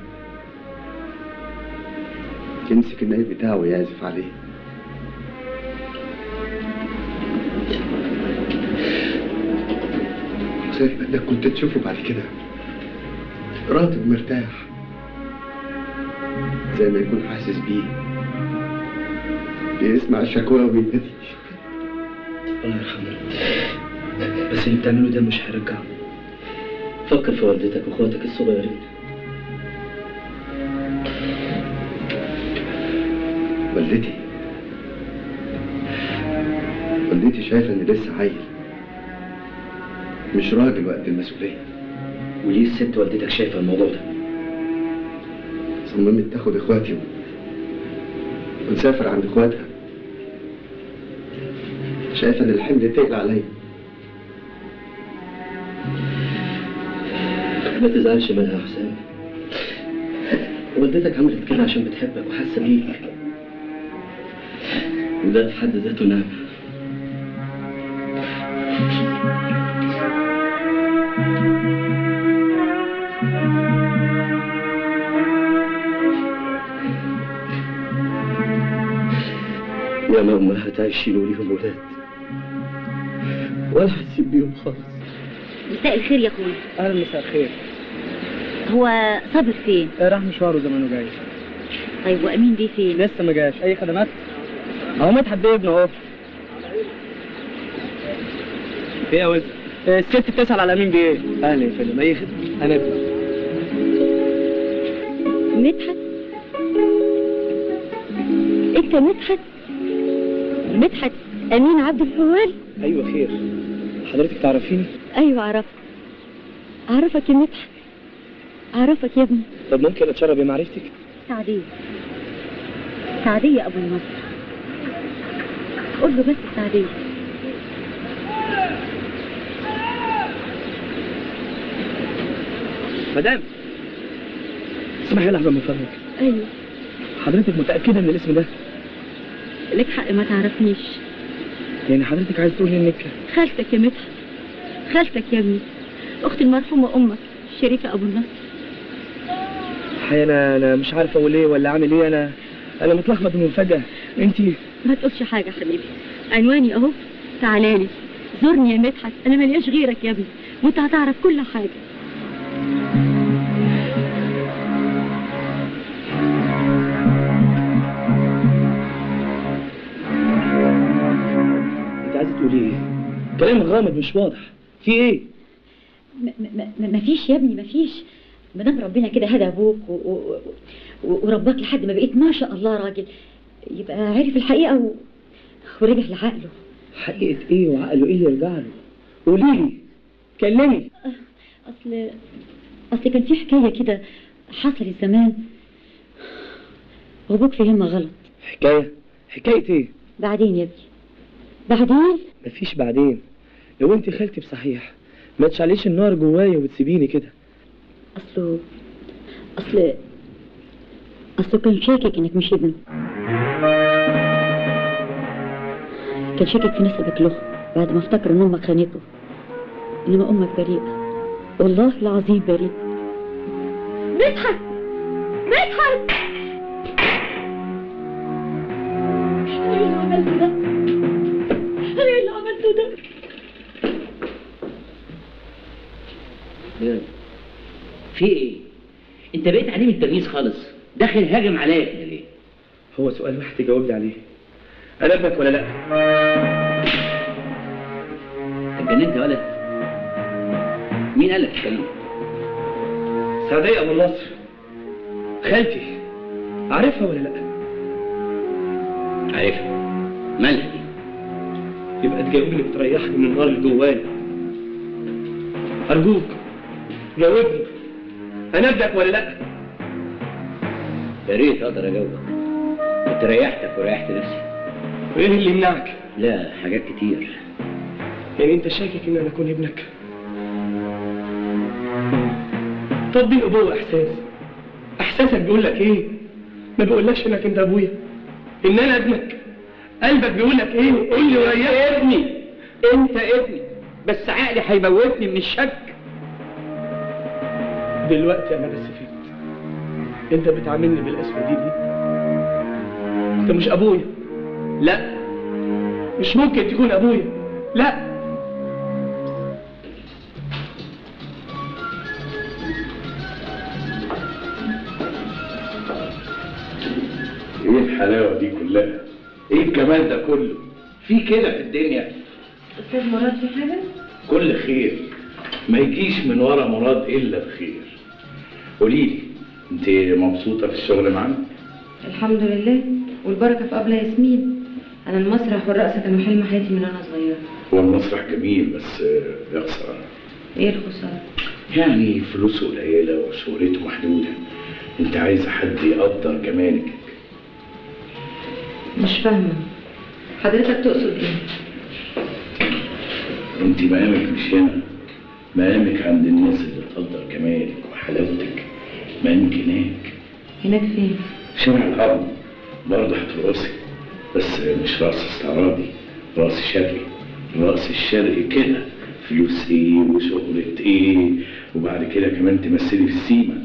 يمسك الناي بتاعه ويعزف عليه. زي ما انك كنت تشوفه بعد كده راتب مرتاح، زي ما يكون حاسس بيه، بيسمع الشكوى وبينادي. الله يرحمه. بس اللي بتعمله ده مش هيرجعه. فكر في والدتك واخواتك الصغيرين. والدتي شايفه اني لسه عيل، مش راجل وقت المسؤوليه. وليه الست والدتك شايفه الموضوع ده؟ صممت تاخد اخواتي ونسافر عند اخواتها. شايفه ان الحمل تقل عليا. ما تزعلش منها يا حسام. والدتك عملت كده عشان بتحبك وحاسه بيك، وده في حد ذاته نعمه. يا ماما هتعيشين وليهم ولاد ولا هتسيب بيهم خالص. مساء الخير يا اخويا. اهلا، مساء الخير. هو صابر فين؟ راح مشواره زمانه جاي. طيب وامين بيه فين؟ لسه ما جاش. اي خدمات؟ اهو مدحت بيه ابنه اهو. ايه يا وزن؟ الست بتسأل على امين بيه. اهلا يا فندم، اي خدمه؟ انا ابني مدحت. انت مدحت؟ مدحت امين عبد الفوال؟ ايوه خير. حضرتك تعرفيني؟ ايوه اعرفك يا مدحت، اعرفك يا ابني. طب ممكن اتشرف بمعرفتك؟ سعدية. سعدية أبو النصر. قول له بس سعدية. مدام اسمحي لحظة من فضلك. أيوه. حضرتك متأكدة من الاسم ده؟ لك حق ما تعرفنيش. يعني حضرتك عايز تقولي انك خالتك يا مدحت، خالتك يا ابني، أخت المرحومة أمك شريفة أبو النصر. الحقيقة أنا مش عارف أقول إيه ولا أعمل إيه. أنا متلخبط من فجأة. أنتي ما تقولش حاجة حبيبي، عنواني أهو، تعالالي زورني يا مدحت، أنا ملياش غيرك يا ابني وأنت هتعرف كل حاجة. أنت عايزة تقولي إيه؟ كلام غامض مش واضح. في إيه؟ مفيش يا ابني مفيش. مادام ربنا كده هدى ابوك ورباك لحد ما بقيت ما شاء الله راجل، يبقى عرف الحقيقه ورجع لعقله. حقيقة ايه وعقله ايه اللي يرجع له؟ قوليلي، كلمي. اصل كان في حكايه كده حصلت زمان وابوك فهمها غلط. حكاية ايه؟ بعدين يا ابني بعدين. مفيش بعدين. لو انت خالتي بصحيح ما تشعليش النار جوايا وتسيبيني كده. اصله كان شاكك انك مش ابنه. كان شاكك في نسبك له بعد ما افتكر ان امك خانته، انما امك بريئة، والله العظيم بريئة. مدحت مدحت، انا ايه اللي عملته ده؟ انا ايه اللي عملته ده؟ في ايه؟ انت بقيت عديم التمييز خالص، داخل هاجم عليا كده ليه؟ هو سؤال واحد تجاوب لي عليه، انا ابنك ولا لا؟ اتجننت يا ولد؟ مين قال لك الكلام؟ سعدية ابو النصر خالتي، عارفها ولا لا؟ عارفها. مالها دي؟ يبقى تجاوبني وتريحني من النار اللي جوايا. ارجوك جاوبني، انا ابنك ولا لا؟ يا ريت اقدر اجاوبك. كنت ريحتك وريحت نفسي. وايه اللي يمنعك؟ لا، حاجات كتير. يعني انت شاكك ان انا اكون ابنك؟ طب دي الابوه احساسك بيقول لك ايه؟ ما بيقولكش انك انت ابويا، ان انا ابنك. قلبك بيقول لك ايه؟ قول لي وريحني. انت ابني، بس عقلي هيموتني من الشك. دلوقتي انا بس فهمت انت بتعاملني بالاسودي دي. انت مش ابويا، لا، مش ممكن تكون ابويا، لا. ايه الحلاوه دي كلها؟ ايه الجمال ده كله؟ في كده في الدنيا؟ استاذ مراد في حاجه؟ كل خير، ما يجيش من ورا مراد الا بخير. قوليلي، انت مبسوطه في الشغل معانا؟ الحمد لله، والبركه في قبل ياسمين. انا المسرح والرقص كانوا حلم حياتي من وانا صغيره. هو المسرح جميل بس يا خساره. ايه الخساره؟ يعني فلوسه قليله وشهرته محدوده. انت عايزه حد يقدر جمالك. مش فاهمه حضرتك تقصد ايه؟ انت مقامك مش هنا، مقامك عند الناس اللي تقدر جمالك وحلاوتك. مقامك هناك فين؟ شارع الهرم. برضه هترقصي، بس مش رقص استعراضي، رقص شرقي. الرقص الشرقي كده فلوس ايه وشغلة ايه، وبعد كده كمان تمثلي في السيما.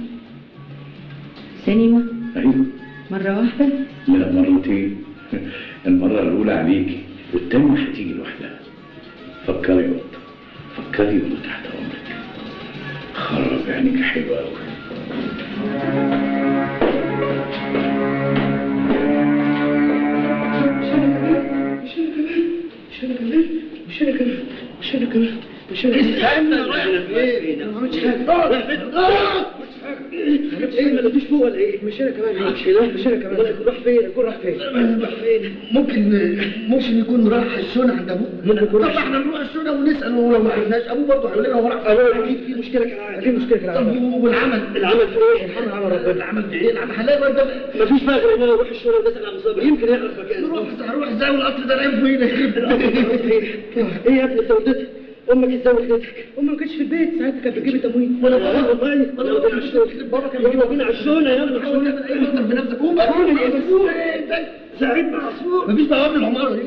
سينما؟ ايوه. مرة واحدة؟ لا، مرتين. المرة الأولى عليكي والتانية هتيجي لوحدها. فكري قطة، فكري وأنا تحت أمرك. خرب عينيك حلوة أوي. استنى، رايح فين؟ ما عملتش حاجة. كنتش فين؟ ما لقيتوش فوق ولا ايه؟ مش هنا كمان. مش هنا كمان. يكون راح فين؟ راح فين؟ ممكن يكون راح السنة عند ابوه. طب احنا نروح السنة ونسأل، ولو ما عرفناش ابوه برضه هيقول لنا هو راح فين. اكيد في مشكلة كده. طب والعمل؟ العمل في ايه؟ العمل ربنا. العمل في ايه؟ العمل هنلاقي الواد ده مفيش بقى غير ان انا اروح الشغل ونسأل عم صابر، يمكن يعرف مكانه. هروح ازاي والقطر ده نايم فين؟ ايه يا ابني انت وديتك؟ امك ازاي وديتك؟ امي ما كانتش في البيت ساعتها، كانت بتجيب تموين. ولا والله ولا ودينا على الشغل. بابا كان بيجيبنا على الشغل يا ابني. حاول تعمل اي منظر بنفسك. قوم بقى قول ايه مسؤول انت ساعدنا عصفور. مفيش بقى ابن العماره دي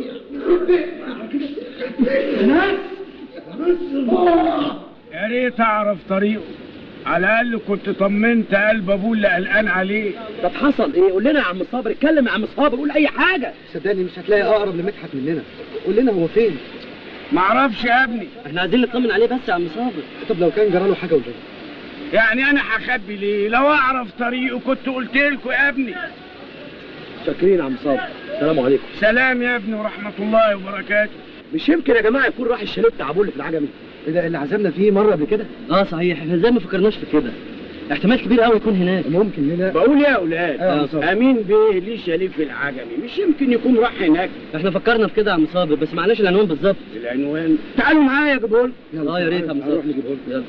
ناس يا ريت اعرف طريقه، على الاقل كنت طمنت قلب ابوه اللي قلقان عليه. طب حصل ايه؟ قول لنا يا عم صابر، اتكلم يا عم صابر، قول اي حاجه. صدقني مش هتلاقي اقرب لمدحت مننا. قول لنا هو فين؟ معرفش يا ابني. احنا عايزين نطمن عليه بس يا عم صابر. طب لو كان جراله حاجه وجاي، يعني انا هخبي ليه؟ لو اعرف طريقه كنت قلت لكم يا ابني. شاكرين يا عم صابر. السلام عليكم. سلام يا ابني ورحمه الله وبركاته. مش يمكن يا جماعه يكون راح الشاليه بتاع ابوه اللي في العجمي؟ ايه ده اللي عزمنا فيه مره قبل كده؟ صحيح، احنا ازاي ما فكرناش في كده؟ احتمال كبير قوي يكون هناك. ممكن هنا. بقول يا اولاد، امين بيه ليه شاليه في العجمي، مش يمكن يكون راح هناك؟ احنا فكرنا في كده يا عم صابر، بس معناش العنوان بالظبط. العنوان تعالوا معايا جيبوا لنا. يا ريت يا عم صابر. نروح نجيبه لنا. يلا.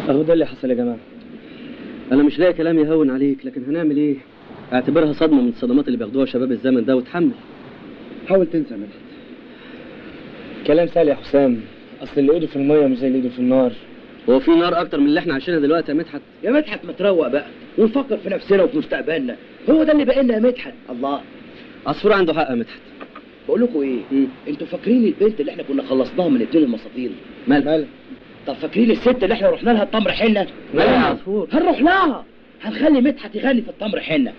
اهو ده اللي حصل يا جماعه. انا مش لاقي كلام يهون عليك، لكن هنعمل ايه؟ اعتبرها صدمه من الصدمات اللي بياخدوها شباب الزمن ده وتحمل. حاول تنسى مدحت. كلام سهل يا حسام، اصل اللي ايده في الميه مش زي اللي ايده في النار. هو في نار اكتر من اللي احنا عايشينها دلوقتي يا مدحت؟ يا مدحت ما تروق بقى ونفكر في نفسنا وفي مستقبلنا، هو ده اللي باقي لنا يا مدحت. الله، عصفور عنده حق يا مدحت. بقول لكم ايه؟ انتوا فاكرين البنت اللي احنا كنا خلصناها من 2 المساطيل؟ مالها؟ طب فاكرين الست اللي احنا رحنا لها التمر حنه؟ مالها يا عصفور؟ هنروح لها، هنخلي مدحت يغني في التمر حنه.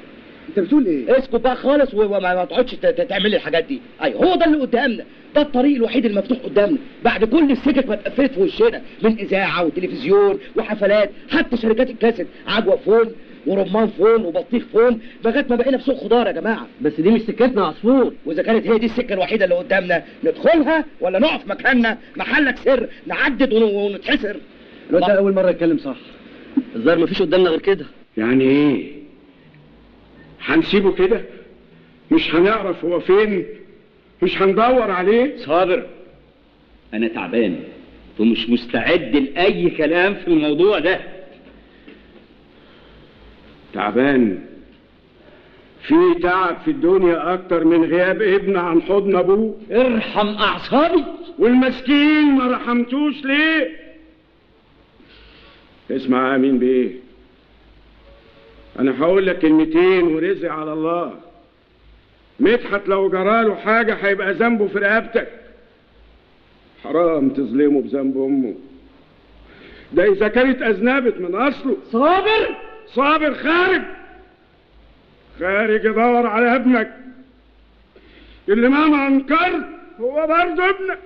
انت بتقول ايه؟ اسكت بقى خالص وما تقعدش تعمل لي الحاجات دي. ايوه هو ده اللي قدامنا، ده الطريق الوحيد المفتوح قدامنا بعد كل السكك ما اتقفلت في وشنا من اذاعه وتلفزيون وحفلات، حتى شركات الكاسيت عجوه فون ورمان فون وبطيخ فون، لغايه ما بقينا في سوق خضار يا جماعه. بس دي مش سكتنا يا عصفور. واذا كانت هي دي السكه الوحيده اللي قدامنا ندخلها ولا نقف مكاننا محلك سر نعدد ونتحسر؟ الواد ده اول مره يتكلم صح. الظاهر مفيش قدامنا غير كده. يعني ايه؟ هنسيبه كده؟ مش هنعرف هو فين؟ مش هندور عليه؟ صابر، انا تعبان ومش مستعد لاي كلام في الموضوع ده. تعبان؟ في تعب في الدنيا اكتر من غياب ابن عن حضن ابوه. ارحم اعصابي. والمسكين ما رحمتوش ليه؟ اسمع امين بيه، انا هقول لك كلمتين ورزق على الله. مدحت لو جراله حاجه هيبقى ذنبه في رقبتك. حرام تظلمه بذنب امه، ده اذا كانت اذنبت من اصله. صابر خارج يدور على ابنك اللي مهما انكرت هو برضه ابنك.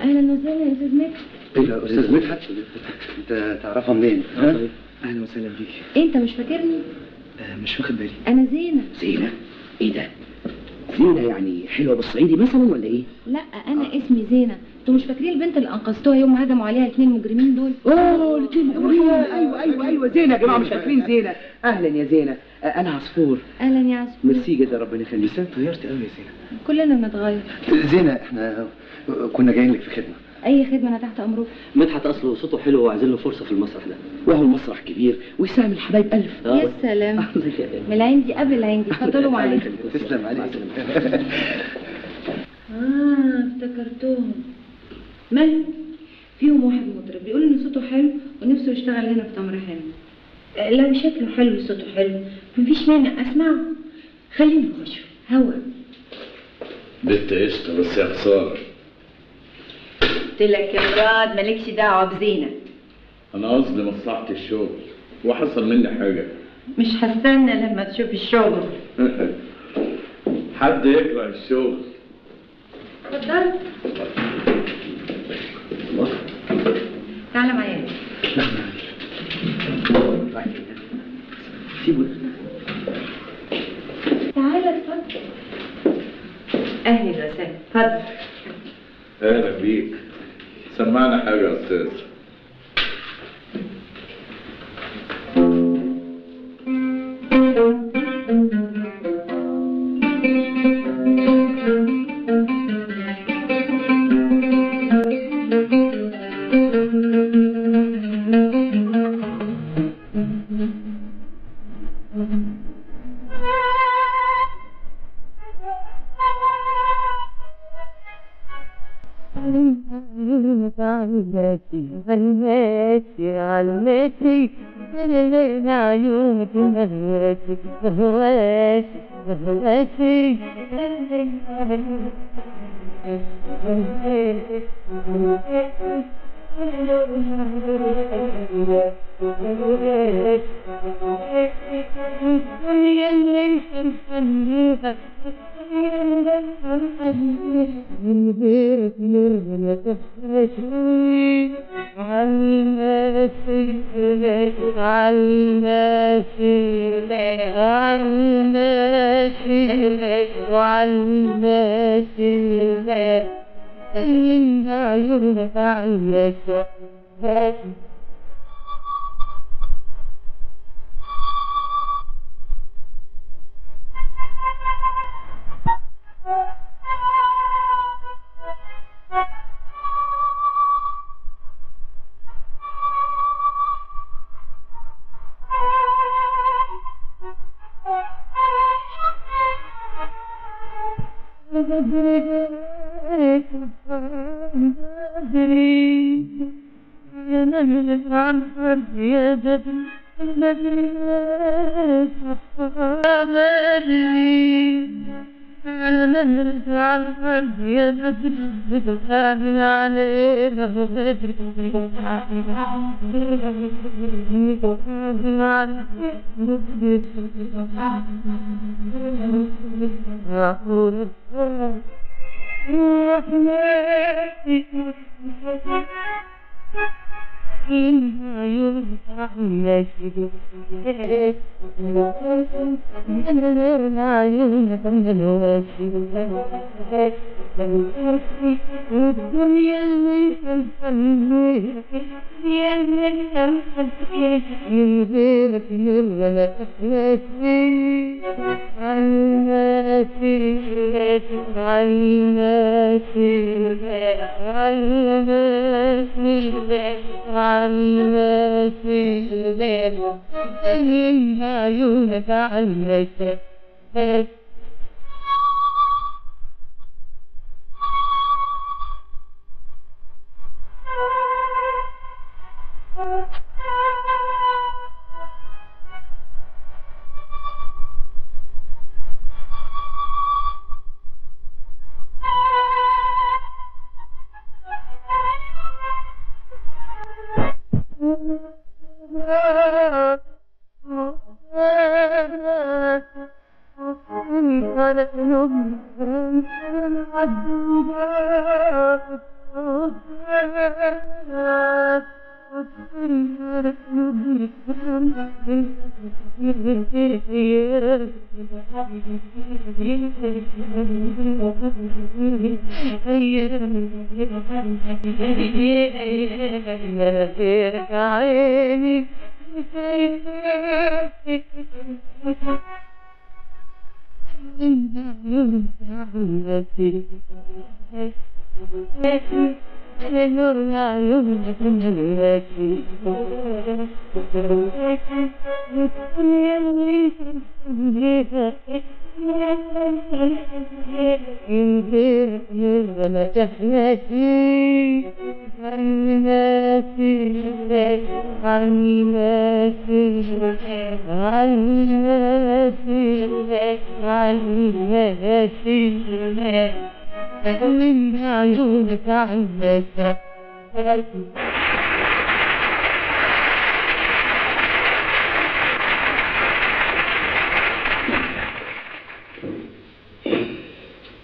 اهلا وسهلا يا استاذ مدحت. ايه ده استاذ مدحت؟ انت تعرفها منين؟ اهلا وسهلا بيك. انت مش فاكرني؟ مش واخد بالي. انا زينه. زينه؟ ايه ده؟ زينه يعني حلوه بالصعيدي مثلا ولا ايه؟ لا انا اسمي زينه. انتوا مش فاكرين البنت اللي انقذتوها يوم هجموا عليها الاثنين مجرمين دول؟ الاثنين مجرمين. ايوه زينه يا جماعه، مش فاكرين زينه. اهلا يا زينه، انا عصفور. اهلا يا عصفور. ميرسي جدا، ربنا يخليك. بس انت اتغيرت قوي يا زينه. كلنا بنتغير. زينه احنا كنا جايين لك في خدمه. اي خدمه، انا تحت امركم. مدحت اصله صوته حلو وعايزين له فرصه في المسرح ده. وهو المسرح كبير ويساهم الحبايب الف. يا سلام، من العندي قبل العندي. اتفضلوا معايا. تسلم عليك. افتكرتهم. مالهم؟ فيهم واحد مطرب بيقول ان صوته حلو ونفسه يشتغل هنا في تمر حلو. لو شكله حلو وصوته حلو مفيش مانع اسمعه. خلينا نخش هوا. بنت قشطه بس يا خساره. قلت لك يا مراد مالكش دعوه بزينه. انا قصدي مصلحه الشغل وحصل مني حاجه. مش هستنى لما تشوف الشغل. حد يكره الشغل. اتفضل. تعالى معايا. سيبه. تعالى اتفضل. اهلا وسهلا. اتفضل. اهلا بيك. سمعنا حاجه يا استاذ.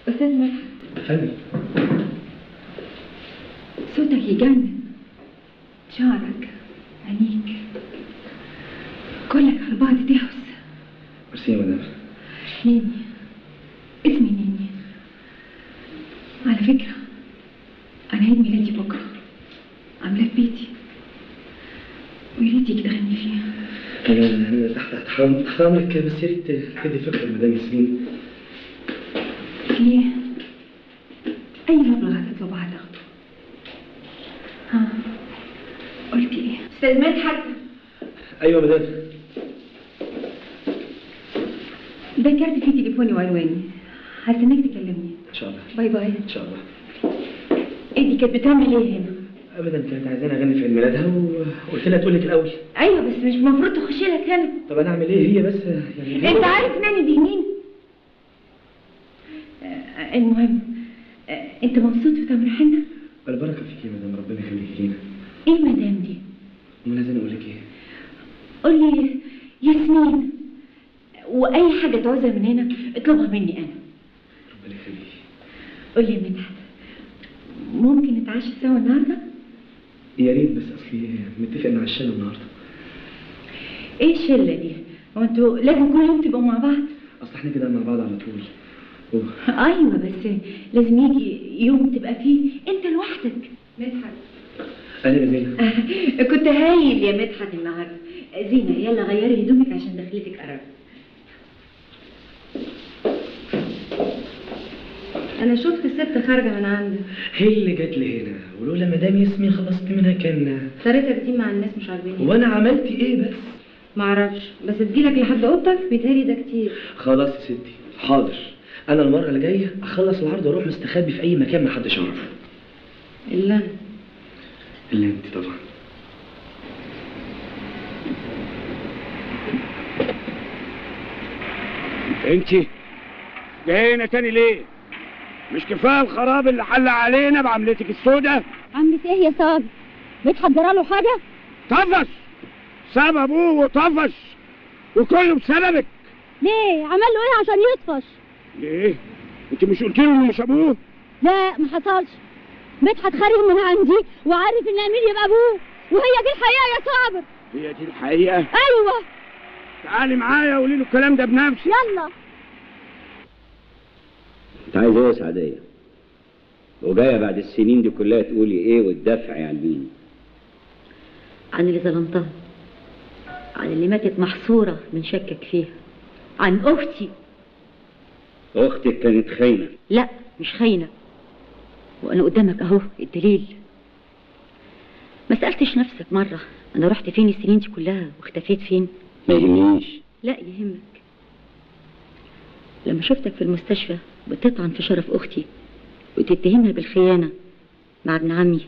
أستاذ مدحت فندم، صوتك يجنن، شعرك، عينيك، كلك على بعض تهوس. ميرسي يا مدام. نيني، اسمي نيني. على فكرة أنا عيد ميلادي بكرة، عاملاه في بيتي، ويا ريت تيجي تغني فيها. أنا تحت أمرك، بس يا ريت تدي فكرة لمدام ياسمين. ليه؟ أي مبلغ هتطلبه هتاخده. ها، قلت إيه؟ أستاذ مدحت. أيوة مدام. ده كارت فيه تليفوني وعنواني، هستناك تكلمني. إن شاء الله. باي باي. إن شاء الله. إيه دي كانت بتعمل إيه هنا؟ أبدا، كانت عايزاني أغني في عيد ميلادها وقلت لها تقول لك الأول. أيوة بس مش المفروض تخش لك هنا. طب أنا أعمل إيه؟ هي بس يعني أنت عارف ناني دي مين؟ المهم، أنت مبسوط في تمر حنة؟ البركة فيك يا مدام، ربنا يخليك لينا. إيه مدام دي؟ أمال عايزاني أقول لك إيه؟ قول لي ياسمين، وأي حاجة تعوزها من هنا اطلبها مني أنا. ربنا يخليك. قول لي يا مدحت، ممكن نتعشى سوا النهارده؟ يا ريت، بس أصلي متفق مع الشلة النهارده. إيه الشلة دي؟ هو أنتوا لازم كل يوم تبقوا مع بعض؟ أصل إحنا كده مع بعض على طول. أيوة، بس لازم يجي يوم تبقى فيه أنت لوحدك. مدحت. أنا يا زينة. كنت هايل يا مدحت النهارده. زينة، يلا غيري هدومك عشان دخلتك قربت. أنا شفت الست خارجة من عندك. هي اللي جت لي هنا، ولولا مدام ياسمين خلصت منها كان طريقتك دي مع الناس مش عاجباني. وأنا عملت إيه بس؟ معرفش، بس تجيلك لحد أوضتك بيتهيألي ده كتير. خلاص يا ستي، حاضر. أنا المرة اللي جاية أخلص العرض وأروح مستخبي في أي مكان محدش يعرفه. إلا أنا. إلا أنت طبعا. انت جايه هنا تاني ليه؟ مش كفايه الخراب اللي حل علينا بعملتك السوداء؟ عملت ايه يا صابر؟ مدحت جراله حاجه؟ طفش، ساب ابوه وطفش، وكله بسببك. ليه؟ عمل له ايه عشان يطفش؟ ليه؟ انت مش قلت له انه مش ابوه؟ لا، ما حصلش. مدحت خارج من عندي وعارف ان امين يبقى ابوه، وهي دي الحقيقه يا صابر. هي دي الحقيقه؟ ايوه. تعالي معايا وقولي له الكلام ده بنفسك. يلا. انت عايز ايه يا سعديه؟ وجايه بعد السنين دي كلها تقولي ايه وتدافعي عن مين؟ عن اللي ظلمتها، عن اللي ماتت محصورة من شكك فيها، عن أختي. اختك كانت خاينه. لا، مش خاينة، وأنا قدامك أهو الدليل. ما سألتش نفسك مرة أنا رحت فين السنين دي كلها واختفيت فين؟ ما يهمنيش. لا يهمك. لما شفتك في المستشفى بتطعن في شرف أختي وتتهمها بالخيانة مع ابن عمي،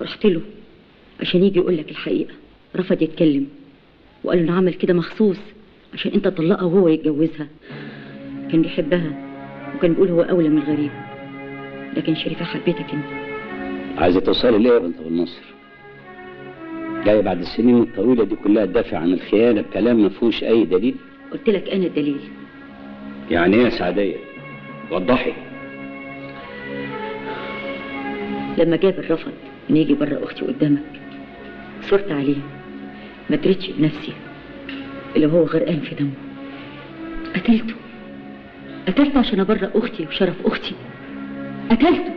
رحت له عشان يجي يقول لك الحقيقة. رفض يتكلم وقال انه عمل كده مخصوص عشان انت تطلقها وهو يتجوزها. كان بيحبها وكان بيقول هو اولى من الغريب، لكن شريفة حبيتك انت. عايزه توصلي ليه يا بنت ابو النصر؟ جايه بعد السنين الطويله دي كلها تدافع عن الخيانه بكلام ما فيهوش اي دليل؟ قلت لك انا الدليل. يعني ايه يا سعديه؟ وضحي. لما جابر رفض ان يجي بره اختي قدامك، صرت عليه، ما دريتش بنفسي اللي هو غرقان في دمه. قتلته عشان ابرأ اختي وشرف اختي. قتلته.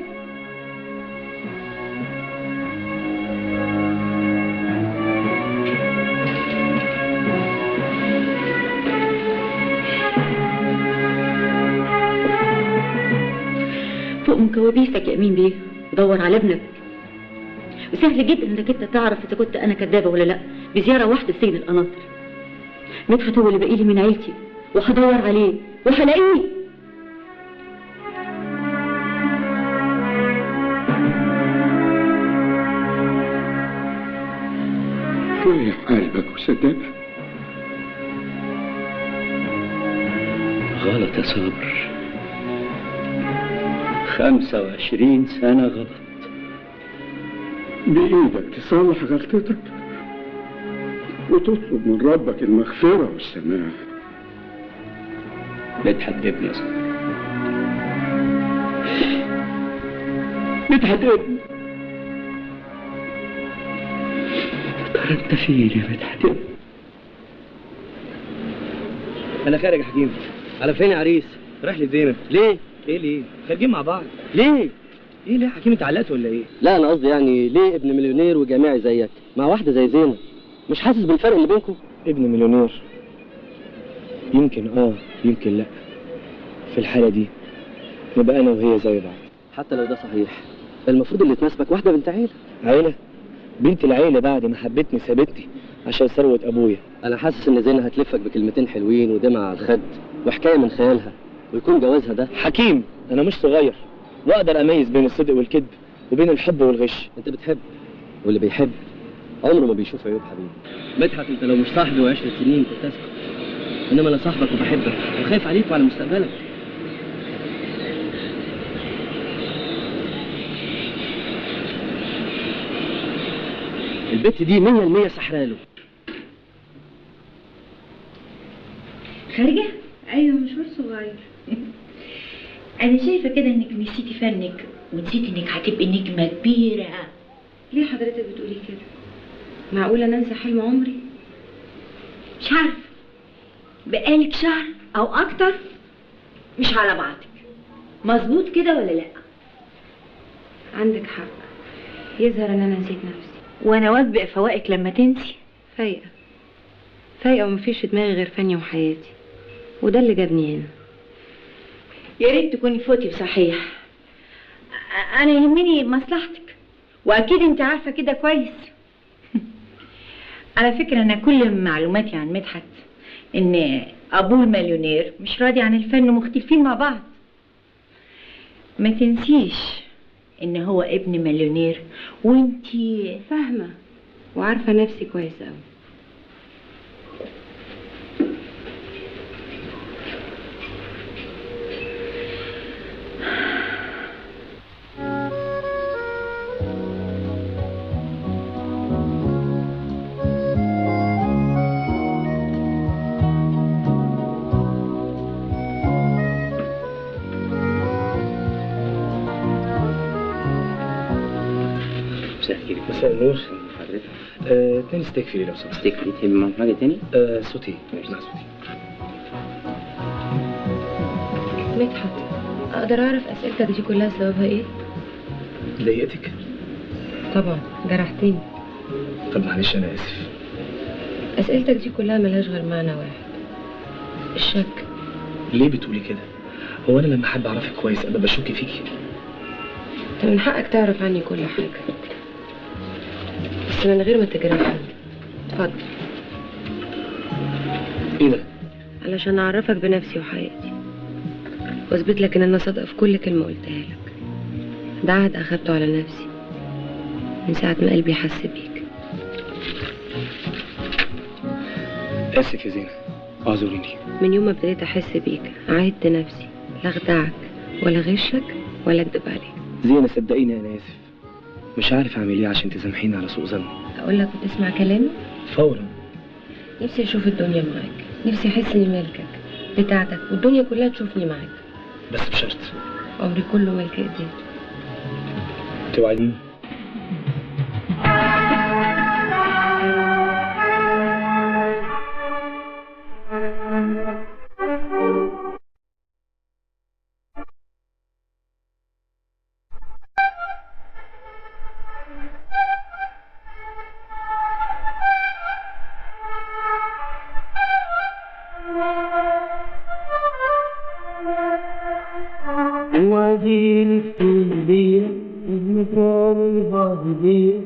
فوق من كوابيسك يا امين بيه، ودور على ابنك سهل جدا انك انت تعرف اذا كنت انا كدابه ولا لا بزياره واحده في سجن القناطر. مدحت هو اللي باقي لي من عيلتي، وهدور عليه وهلاقيه. ريح قلبك وصدقها. غلط يا صابر، 25 سنة غلط. بإيدك تصلح غلطتك وتطلب من ربك المغفرة والسماح. مدحت ابني يا صابر، مدحت ابني. انت فين يا مدحت ابني؟ انا خارج يا حكيم. على فين يا عريس؟ رايح لزينب. ليه؟ ايه ليه؟ خارجين مع بعض. ليه؟ ايه ليه يا حكيم، انت علقت ولا ايه؟ لا انا قصدي يعني ليه ابن مليونير وجامعي زيك مع واحده زي زينب؟ مش حاسس بالفرق اللي بينكم؟ ابن مليونير يمكن يمكن لا. في الحاله دي نبقى انا وهي زي بعض. حتى لو ده صحيح المفروض اللي تناسبك واحده بنت عيله. عيله؟ بنت العيله بعد ما حبتني سابتني عشان ثروه ابويا. انا حاسس ان زينب هتلفك بكلمتين حلوين ودمعه على الخد وحكايه من خيالها، ويكون جوازها ده. حكيم انا مش صغير واقدر اميز بين الصدق والكذب وبين الحب والغش. انت بتحب، واللي بيحب عمره ما بيشوف عيوب حبيبي. مدحت انت لو مش صاحبي وعشرة سنين كنت اسكت، انما انا صاحبك وبحبك وخايف عليك وعلى مستقبلك. البت دي 100% سحراله. خارجة؟ أيوة مشوار صغير. أنا شايفة كده إنك نسيتي فنك ونسيتي إنك هتبقي نجمة كبيرة. ليه حضرتك بتقولي كده؟ معقولة ننسى حلم عمري؟ مش عارفة، بقالك شهر أو أكتر مش على بعضك. مظبوط كده ولا لأ؟ عندك حق، يظهر إن أنا نسيت نفسي. وأنا واجبة فوائك لما تنسي. فايقة ومفيش في دماغي غير فني وحياتي، وده اللي جابني هنا. يا ريت تكوني فوتي بصحيح. أنا يهمني مصلحتك، وأكيد أنت عارفة كده كويس. على فكرة أنا كل معلوماتي عن مدحت إن أبوه المليونير مش راضي عن الفن ومختلفين مع بعض. ما تنسيش إن هو ابن مليونير وأنتي فاهمة وعارفة نفسي كويس أوي. مساء النور. حضرتك 2 ستيك فيلي لو سمحت. ستيك فيلي تحب معاك حاجة تاني؟ صوتي. مع صوتي. مدحت، أقدر أعرف أسئلتك دي كلها سببها إيه؟ ضايقتك؟ طبعا جرحتني. طب معلش أنا آسف. أسئلتك دي كلها ملهاش غير معنى واحد، الشك. ليه بتقولي كده؟ هو أنا لما حد أعرفك كويس أبقى بشك فيكي؟ أنت من حقك تعرف عني كل حاجة، بس من غير ما تجرحني. اتفضل. ايه ده؟ علشان اعرفك بنفسي وحياتي واثبت لك ان انا صادقه في كل كلمه قلتها لك. ده عهد اخدته على نفسي من ساعه ما قلبي حس بيك. اسف يا زينة، اعذريني. من يوم ما ابتديت احس بيك عاهدت نفسي لا اخدعك ولا غشك ولا اكدب عليك. زينة صدقيني انا اسف، مش عارف اعمل ايه عشان تسامحيني على سوء ظني. اقول لك وتسمع كلامي فورا. نفسي اشوف الدنيا معاك، نفسي احس اني ملكك بتاعتك والدنيا كلها تشوفني معاك، بس بشرط عمري كله ملك ايديك. توعديني؟ وادي الكلية المكان الفاضي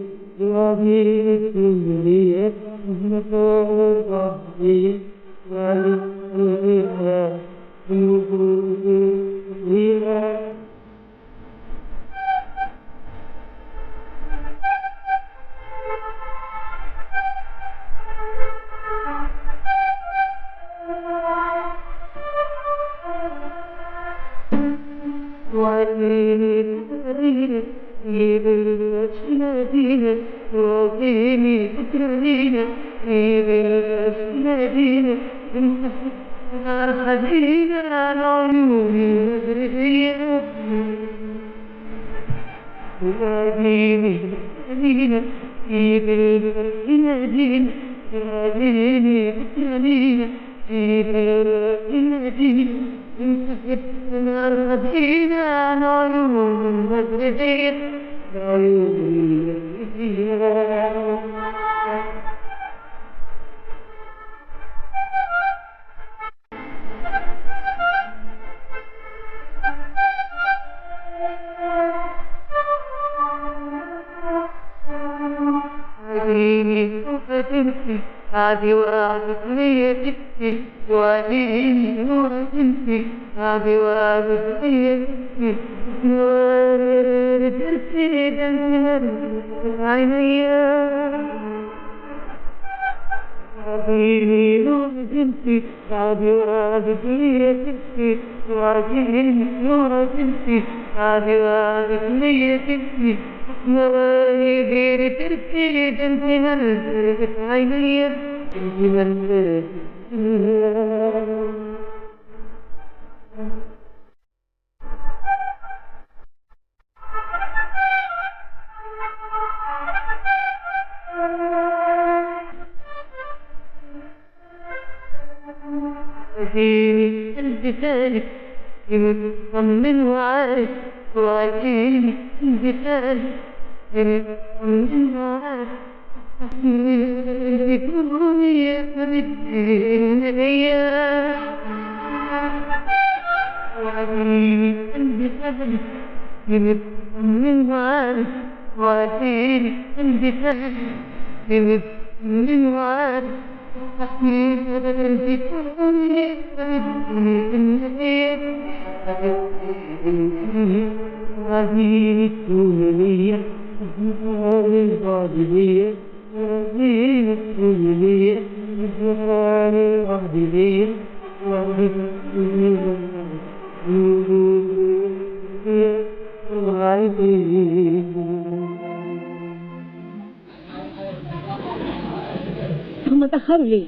هم اتأخروا ليه؟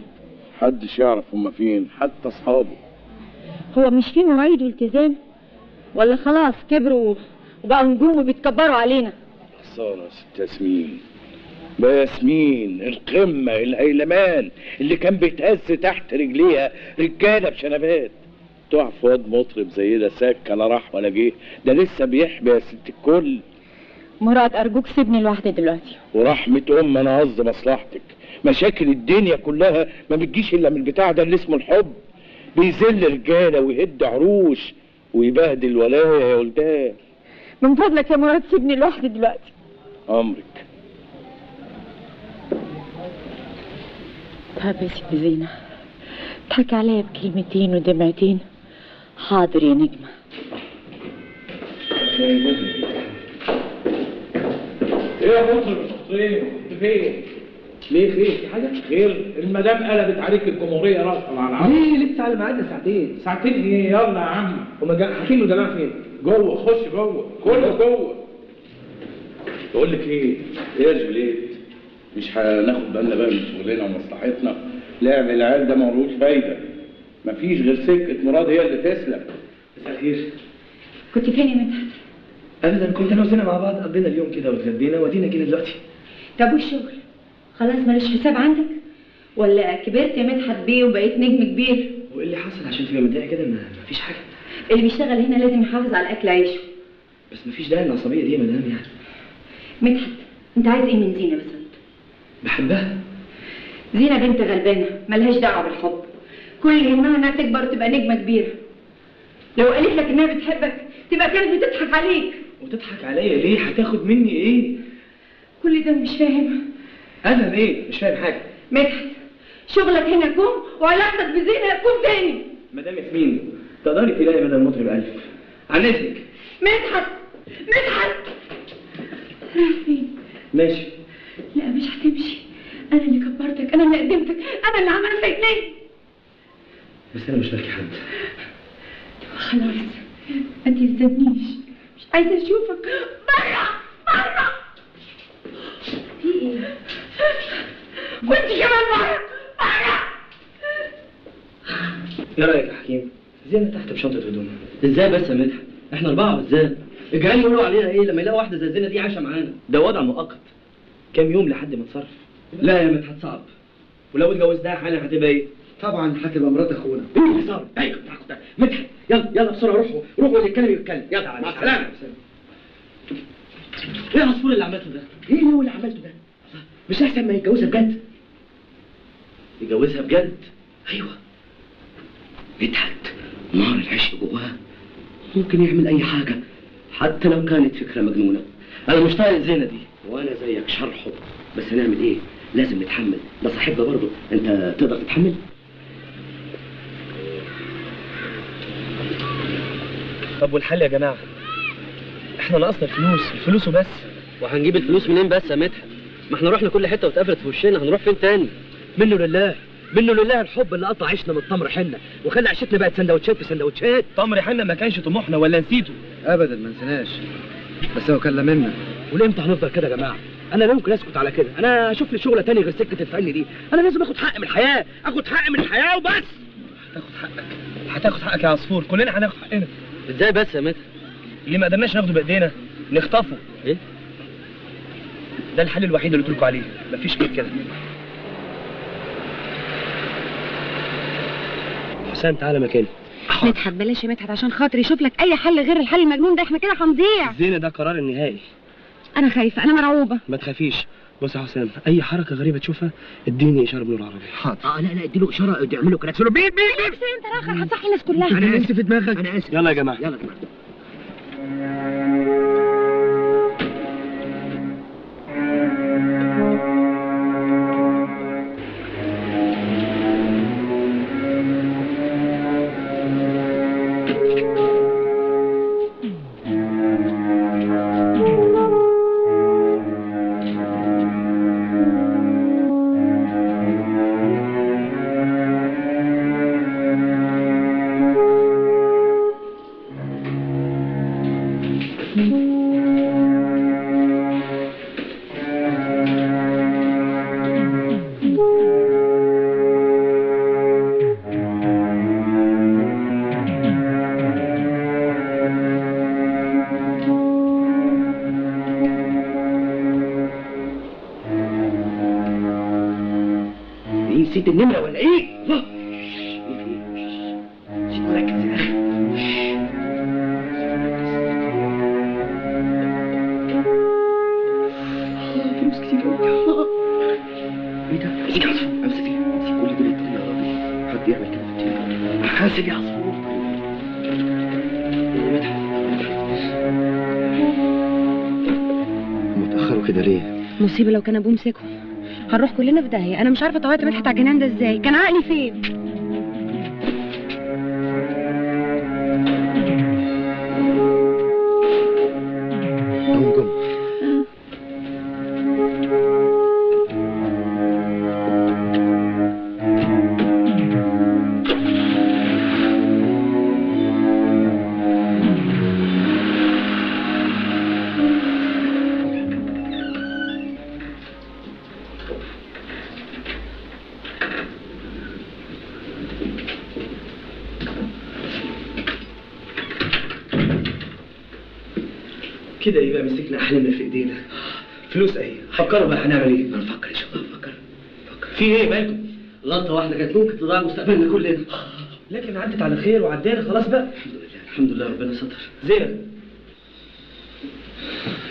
محدش يعرف هما فين حتى اصحابه. هو مش في مواعيد والتزام؟ ولا خلاص كبروا وبقوا نجوم وبيتكبروا علينا؟ خسارة يا ست ياسمين. بقى ياسمين القمة الهيلمان اللي كان بيتهز تحت رجليها رجالة بشنبات تقع في واد مطرب زي ده ساكة لا راح ولا جه. ده لسه بيحبي يا ست الكل. مراد أرجوك سيبني لوحدي دلوقتي. ورحمة أنا قصدي مصلحتك. مشاكل الدنيا كلها ما بتجيش إلا من البتاع ده اللي اسمه الحب. بيذل رجالة ويهد عروش ويبهدل ولاية يا ولدان. من فضلك يا مراد سيبني لوحدي دلوقتي. أمرك. طب يا ست زينة اضحكي عليا بكلمتين ودمعتين. حاضر يا نجمة. ايه يا مطرب الشخصين؟ انت فين؟ ليه خير؟ في حاجة؟ خير المدام قلبت عليك الجمهورية راسا على العرض. ليه لسه على ميعادنا ساعتين؟ ساعتين ايه؟ يلا يا عم. هما حكيم والجماعة فين؟ جوه. خش جوه. كله جوه. بقول لك ايه؟ ايه يا جوليت؟ مش هناخد بالنا بقى من شغلنا ومصلحتنا؟ لعب العيال ده ملوش فايدة. مفيش غير سكة مراد هي اللي تسلم. مساء الخير. كنت فين يا مدحت؟ ابدا كنت انا وزينة مع بعض قضينا اليوم كده واتغدينا وادينا كده دلوقتي. طب والشغل؟ خلاص مالوش حساب عندك؟ ولا كبرت يا مدحت بيه وبقيت نجم كبير؟ وايه اللي حصل عشان تبقى متضايقه كده؟ مفيش حاجه. اللي بيشتغل هنا لازم يحافظ على اكل عيشه. بس مفيش داعي للعصبيه دي يا مدام يعني. مدحت انت عايز ايه من زينه بالظبط؟ بحبها. زينه بنت غلبانه ملهاش دعوه بالحب. كل اللي يهمها انها تكبر وتبقى نجمه كبيره. لو قالت لك انها بتحبك تبقى كانت بتضحك عليك. وتضحك عليا ليه؟ هتاخد مني ايه؟ كل ده مش فاهم. افهم ايه؟ مش فاهم حاجه. مدحت شغلك هنا كوم وعلاقتك بزينة كوم تاني. مدام ياسمين تقدري تلاقي بدل المطرب 1000 عن اذنك. مدحت رايح فين؟ ماشي. لا مش هتمشي، انا اللي كبرتك، انا اللي قدمتك، انا اللي عملت لك ليه. بس انا مش لاقي حد. خلاص ما تلزمنيش، مش عايزه اشوفك. بره في ايه؟ وانت كمان بره. ايه رايك يا حكيم؟ زينة تحت بشنطه هدومها. ازاي بس يا مدحت؟ احنا 4 ازاي؟ الجيران يقولوا علينا ايه لما يلاقوا واحده زي زينة دي عايشه معانا؟ ده وضع مؤقت كام يوم لحد ما نتصرف. لا يا مدحت صعب، ولو اتجوزتها حالا هتبقى ايه؟ طبعا هتبقى مرات اخونا. ايه صار؟ ايوه مدحت يلا بسرعه روحوا اللي يتكلم يلا مع السلامه. ايه العصفور اللي عملته ده؟ ايه هو اللي عملته ده؟ مش احسن ما يتجوزها بجد؟ يتجوزها بجد؟ ايوه مدحت نار العشق جواه، ممكن يعمل اي حاجه حتى لو كانت فكره مجنونه. انا مش طايق الزينه دي. وانا زيك شرحه، بس هنعمل ايه؟ لازم نتحمل، ده صاحبنا برضه. انت تقدر تتحمل؟ طب والحل يا جماعه؟ احنا ناقصنا الفلوس وبس. وهنجيب الفلوس منين بس يا مدحت؟ ما احنا رحنا كل حته واتقفلت في وشنا، هنروح فين تاني؟ منه لله الحب اللي قطع عيشنا من تمر حنه وخلى عيشتنا بقت سندوتشات في سندوتشات. تمر حنه ما كانش طموحنا ولا نسيته؟ ابدا ما نسيناش، بس هو كان لمنا. ولامتى هنفضل كده يا جماعه؟ انا لا يمكن اسكت على كده، انا اشوف لي شغله تاني غير سكه الفن دي، انا لازم اخد حقي من الحياه، وبس. هتاخد حقك يا عصفور، كلنا هناخد حقنا. ازاي بس يا مدحت؟ اللي ما قدرناش ناخده بايدينا نخطفه. ايه؟ ده الحل الوحيد اللي قلت لكم عليه، مفيش غير كده. حسام تعالى مكاني. مدحت بلاش يا مدحت عشان خاطري، شوف لك اي حل غير الحل المجنون ده، احنا كده هنضيع. زينة ده قرار النهائي. انا خايفه، انا مرعوبه. ما تخافيش، بص يا حسام، اي حركه غريبه تشوفها اديني اشاره بنور عربي. حاضر. لا اديله اشاره تعملوا كده، تقولوا بيب انت راخر هتصحي الناس كلها. انا اسف في دماغك، انا اسف. يلا يا جماعه يلا يا جماعه. نسيت النمرة ولا ايه؟ نسيت مركز يا اخي. فلوس كتير قوي. ايه ده؟ امسك يا عصفور، امسك كل دول يا راجل، حد يعمل كده في التليفون. حاسب يا عصفور. متأخروا كده ليه؟ مصيبه لو كان ابوه مسكهم، هنروح كلنا في داهيه. انا مش عارفه طوعت مدحت على الجنان ده ازاي، كان عقلي فين؟ جم كده يبقى مسكنا احلامنا في ايدينا. فلوس اهي، فكروا بقى هنعمل ايه؟ نفكر ان شاء الله. نفكر في ايه مالكم؟ غلطه واحده كانت ممكن تضيع مستقبلنا كلنا، لكن عدت على خير وعدينا خلاص بقى. الحمد لله ربنا ستر. زينة،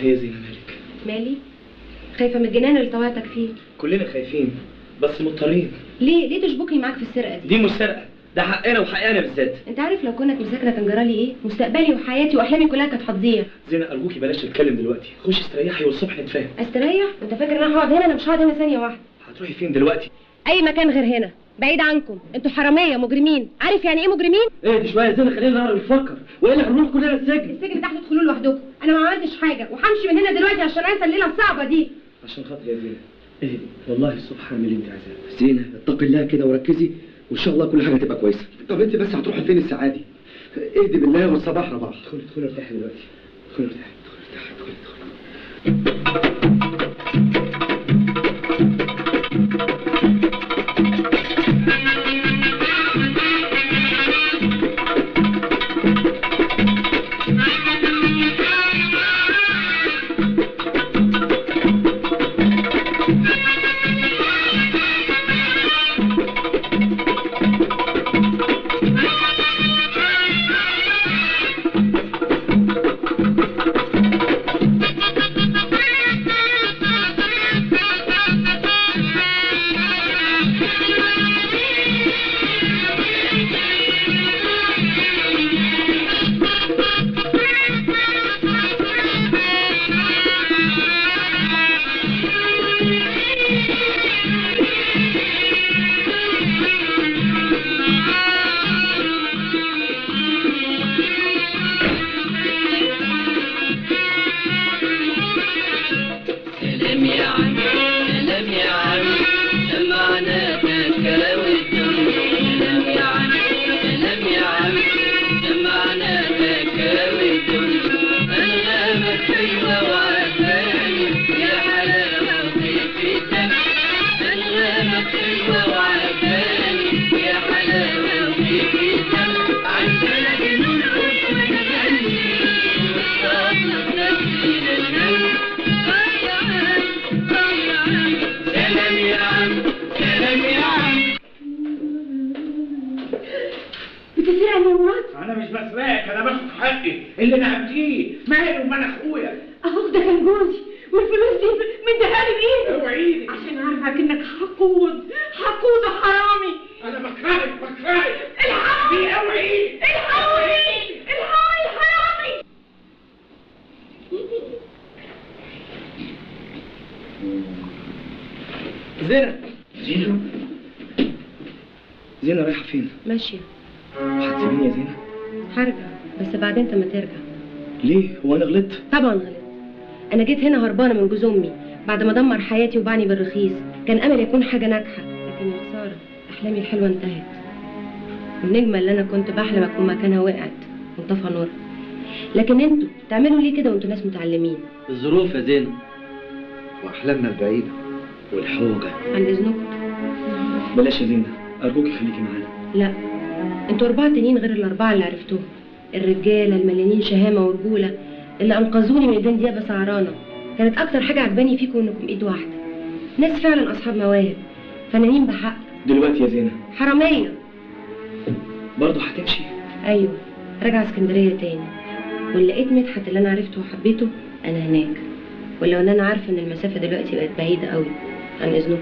هي زينة مالك؟ مالي؟ خايفه من الجنان اللي طوعتك فيه. كلنا خايفين بس مضطرين. ليه تشبكني معاك في السرقه دي؟ دي مش سرقه، ده حقنا وحقنا بالذات. انت عارف لو كنت مساكنه كان جرالي ايه؟ مستقبلي وحياتي واحلامي كلها كانت هتضيع. زينة ارجوكي بلاش نتكلم دلوقتي، خشي استريحي والصبح نتفاهم. استريح؟ انت فاكر ان انا هقعد هنا؟ انا مش هقعد هنا ثانيه واحده. هتروحي فين دلوقتي؟ اي مكان غير هنا، بعيد عنكم. انتوا حراميه مجرمين. عارف يعني ايه مجرمين؟ اهدي شويه يا زينة، خلينا نعرف نفكر، والا هنروح كلنا السجن. السجن ده هتدخلوه لوحدكم. انا ما عملتش حاجه وهمشي من هنا دلوقتي عشان انسى الليله الصعبه دي. عشان خاطر يا زينة اهدي، والله الصبح هعمل اللي انت عايزاه. زينة اتقي الله كده وركزي وان شاء الله كل حاجه هتبقى كويسه. طب انت بس هتروحي فين الساعه دي؟ اهدي بالله والصباح رباح. ادخلي ارتاحي دلوقتي، ادخلي ارتاحي. انا مش بسرقك، انا باخد حقي اللي نهبتيه. مالي ومال اخويا؟ اخوك ده كان جوزي والفلوس دي مديها لي بايه؟ اوعيني عشان عارفك انك حقود وحرامي. انا بكرهك الحقوني اوعيني الحقوني حرامي. زينة رايحة فين؟ ماشيه. هتسيبيني يا زينة؟ هرجع بس بعد انت ما ترجع. ليه؟ هو انا غلطت؟ طبعا غلطت. انا جيت هنا هربانه من جوز امي بعد ما دمر حياتي وباعني بالرخيص. كان امل يكون حاجه ناجحه، لكن يا خساره احلامي الحلوه انتهت. النجمه اللي انا كنت بحلم اكون مكانها وقعت وانطفى نورها. لكن انتوا تعملوا ليه كده وانتوا ناس متعلمين؟ الظروف يا زينة واحلامنا البعيده والحوجة. عن اذنكم. بلاش يا زينة ارجوكي خليكي معانا. لا، انتوا 4 تانيين غير ال4 اللي عرفتوهم. الرجاله المليانين شهامه ورجوله اللي انقذوني من ايدين ديابه سعرانه. كانت اكتر حاجه عجباني فيكم انكم ايد واحده، ناس فعلا اصحاب مواهب، فنانين بحق. دلوقتي يا زينة حراميه برضه هتمشي؟ ايوه، راجعه اسكندريه تاني. واللي لقيت مدحت اللي انا عرفته وحبيته انا هناك، ولو ان انا عارفه ان المسافه دلوقتي بقت بعيده قوي. عن اذنكم.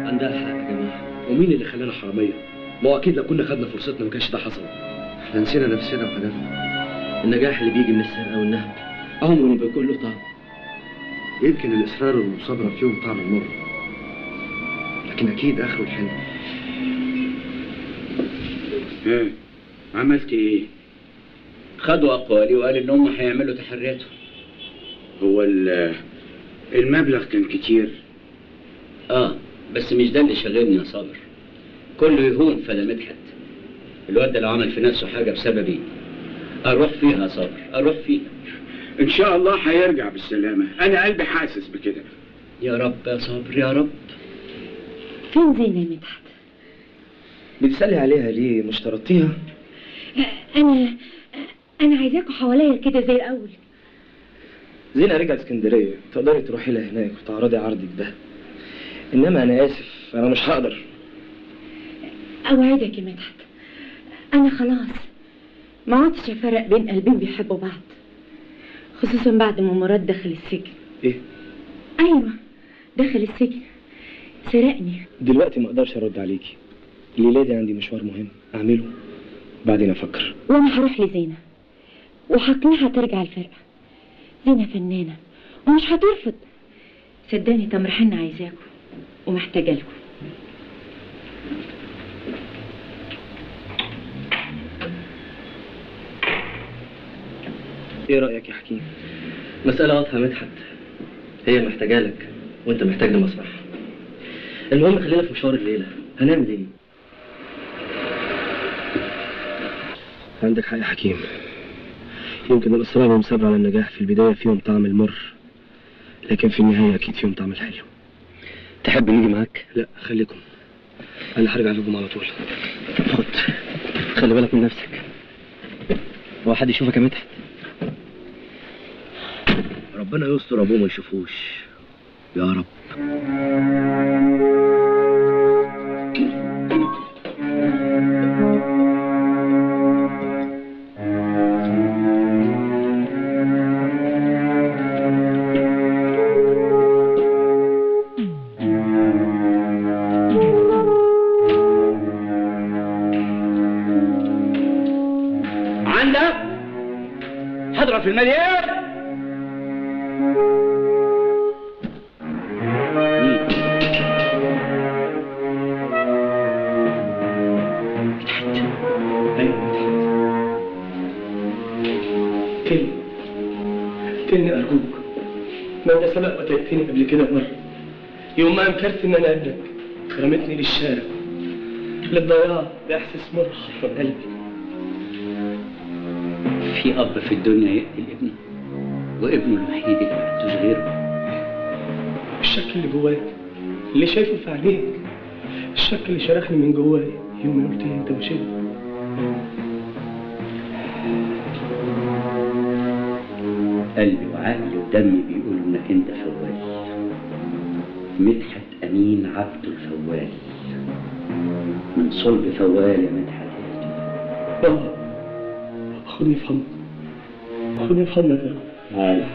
عندها حق يا جماعة، ومين اللي خلانا حرامية؟ ما هو أكيد لو كنا خدنا فرصتنا ما كانش ده حصل. احنا نسينا نفسنا وهدفنا. النجاح اللي بيجي من السرقة والنهب عمره ما بيكون له طعم. يمكن الإصرار والمصابرة فيهم طعم المر، لكن أكيد آخره الحلو. ايه عملت ايه؟ خدوا اقوالي وقال ان هم هيعملوا تحرياتهم. هو المبلغ كان كتير؟ بس مش ده اللي شغلني يا صابر. كله يهون فلا مدحت. الواد ده لو عمل في نفسه حاجه بسببي اروح فيها يا صابر، اروح فيها. ان شاء الله هيرجع بالسلامه، انا قلبي حاسس بكده. يا رب يا صابر يا رب. فين زينة يا مدحت؟ بتسألي عليها ليه؟ مش طردتيها؟ أنا عايزاكوا حواليا كده زي الأول. زينة رجعت اسكندرية، تقدري تروحي لها هناك وتعرضي عرضك ده. إنما أنا آسف، أنا مش هقدر. أوعدك يا مدحت، أنا خلاص ما عدتش أفرق بين قلبين بيحبوا بعض. خصوصا بعد ما مراد دخل السجن. ايه؟ ايوه دخل السجن، سرقني. دلوقتي ما اقدرش ارد عليكي، الليله دي عندي مشوار مهم اعمله بعدين افكر. وانا هروح لزينة وهقنعها ترجع الفرقة. زينة فنانة ومش هترفض. صدقني تمر حنة عايزاكم ومحتاجة لكم. ايه رأيك يا حكيم؟ مسألة واضحة يا مدحت، هي محتاجة لك وانت محتاج لمسرح. المهم خلينا في مشوار الليلة، هنعمل ايه؟ عندك حق يا حكيم، يمكن الإصرار والمثابرة على النجاح في البداية فيهم طعم المر، لكن في النهاية أكيد فيهم طعم الحلو. تحب نيجي معاك؟ لا خليكم، أنا هرجع لكم على طول. خد، خلي بالك من نفسك، هو حد يشوفك يا مدحت؟ ربنا يستر ابوه ما يشوفوش يا رب. عندك حضرة في المليان. تاني أرجوك، ما أنت سبق وتأتيني قبل كده مرة، يوم ما أنكرت إن أنا ابنك رمتني للشارع للضياع بإحساس مر من قلبي. في أب في الدنيا يقتل ابنه وابنه الوحيد اللي ما عندوش غيره. الشك اللي جواك، اللي شايفه في عينيك، الشك اللي شرخني من جواي يوم ما قلت لي أنت مش ابني. قلبي وعقلي ودمي بيقولوا انك انت فوال. مدحت امين عبد الفوال، من صلب فوال يا مدحت. بابا خدني في حضنك، خدني في حضنك يا رب. تعالى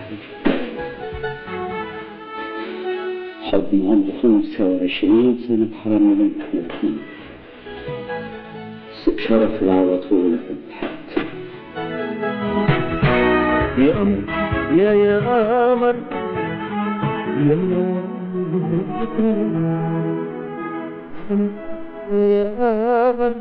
حضن عمره 25 سنة بحرمنا من احنا الاثنين. شرف العوض لك يا مدحت. يا قمر يا قمر يا قمر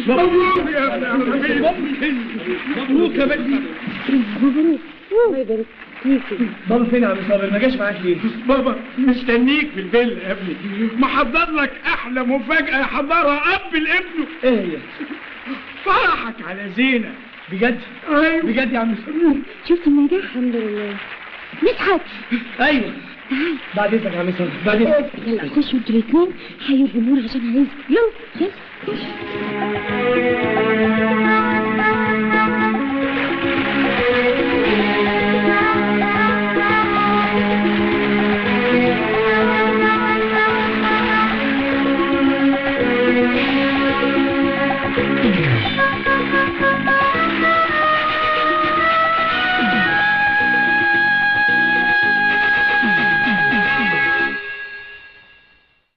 مبروك يا ابن مبروك يا بنتي. مبروك الله يبارك فيكي. بابا فين يا عم صابر؟ ما جاش معاك ليه؟ بابا مستنيك في الفيلا يا ابني، محضر لك احلى مفاجأة يحضرها اب لابنه. ايه هي؟ فرحك على زينة. بجد؟ ايوه بجد يا عم صابر. شفت النجاح؟ الحمد لله. مدحت ايوه بعد اذنك يا عم صابر، بعد اذنك. يلا خشوا انتوا الاثنين حيوا الجمهور عشان عايزكم. يلا يلا خش.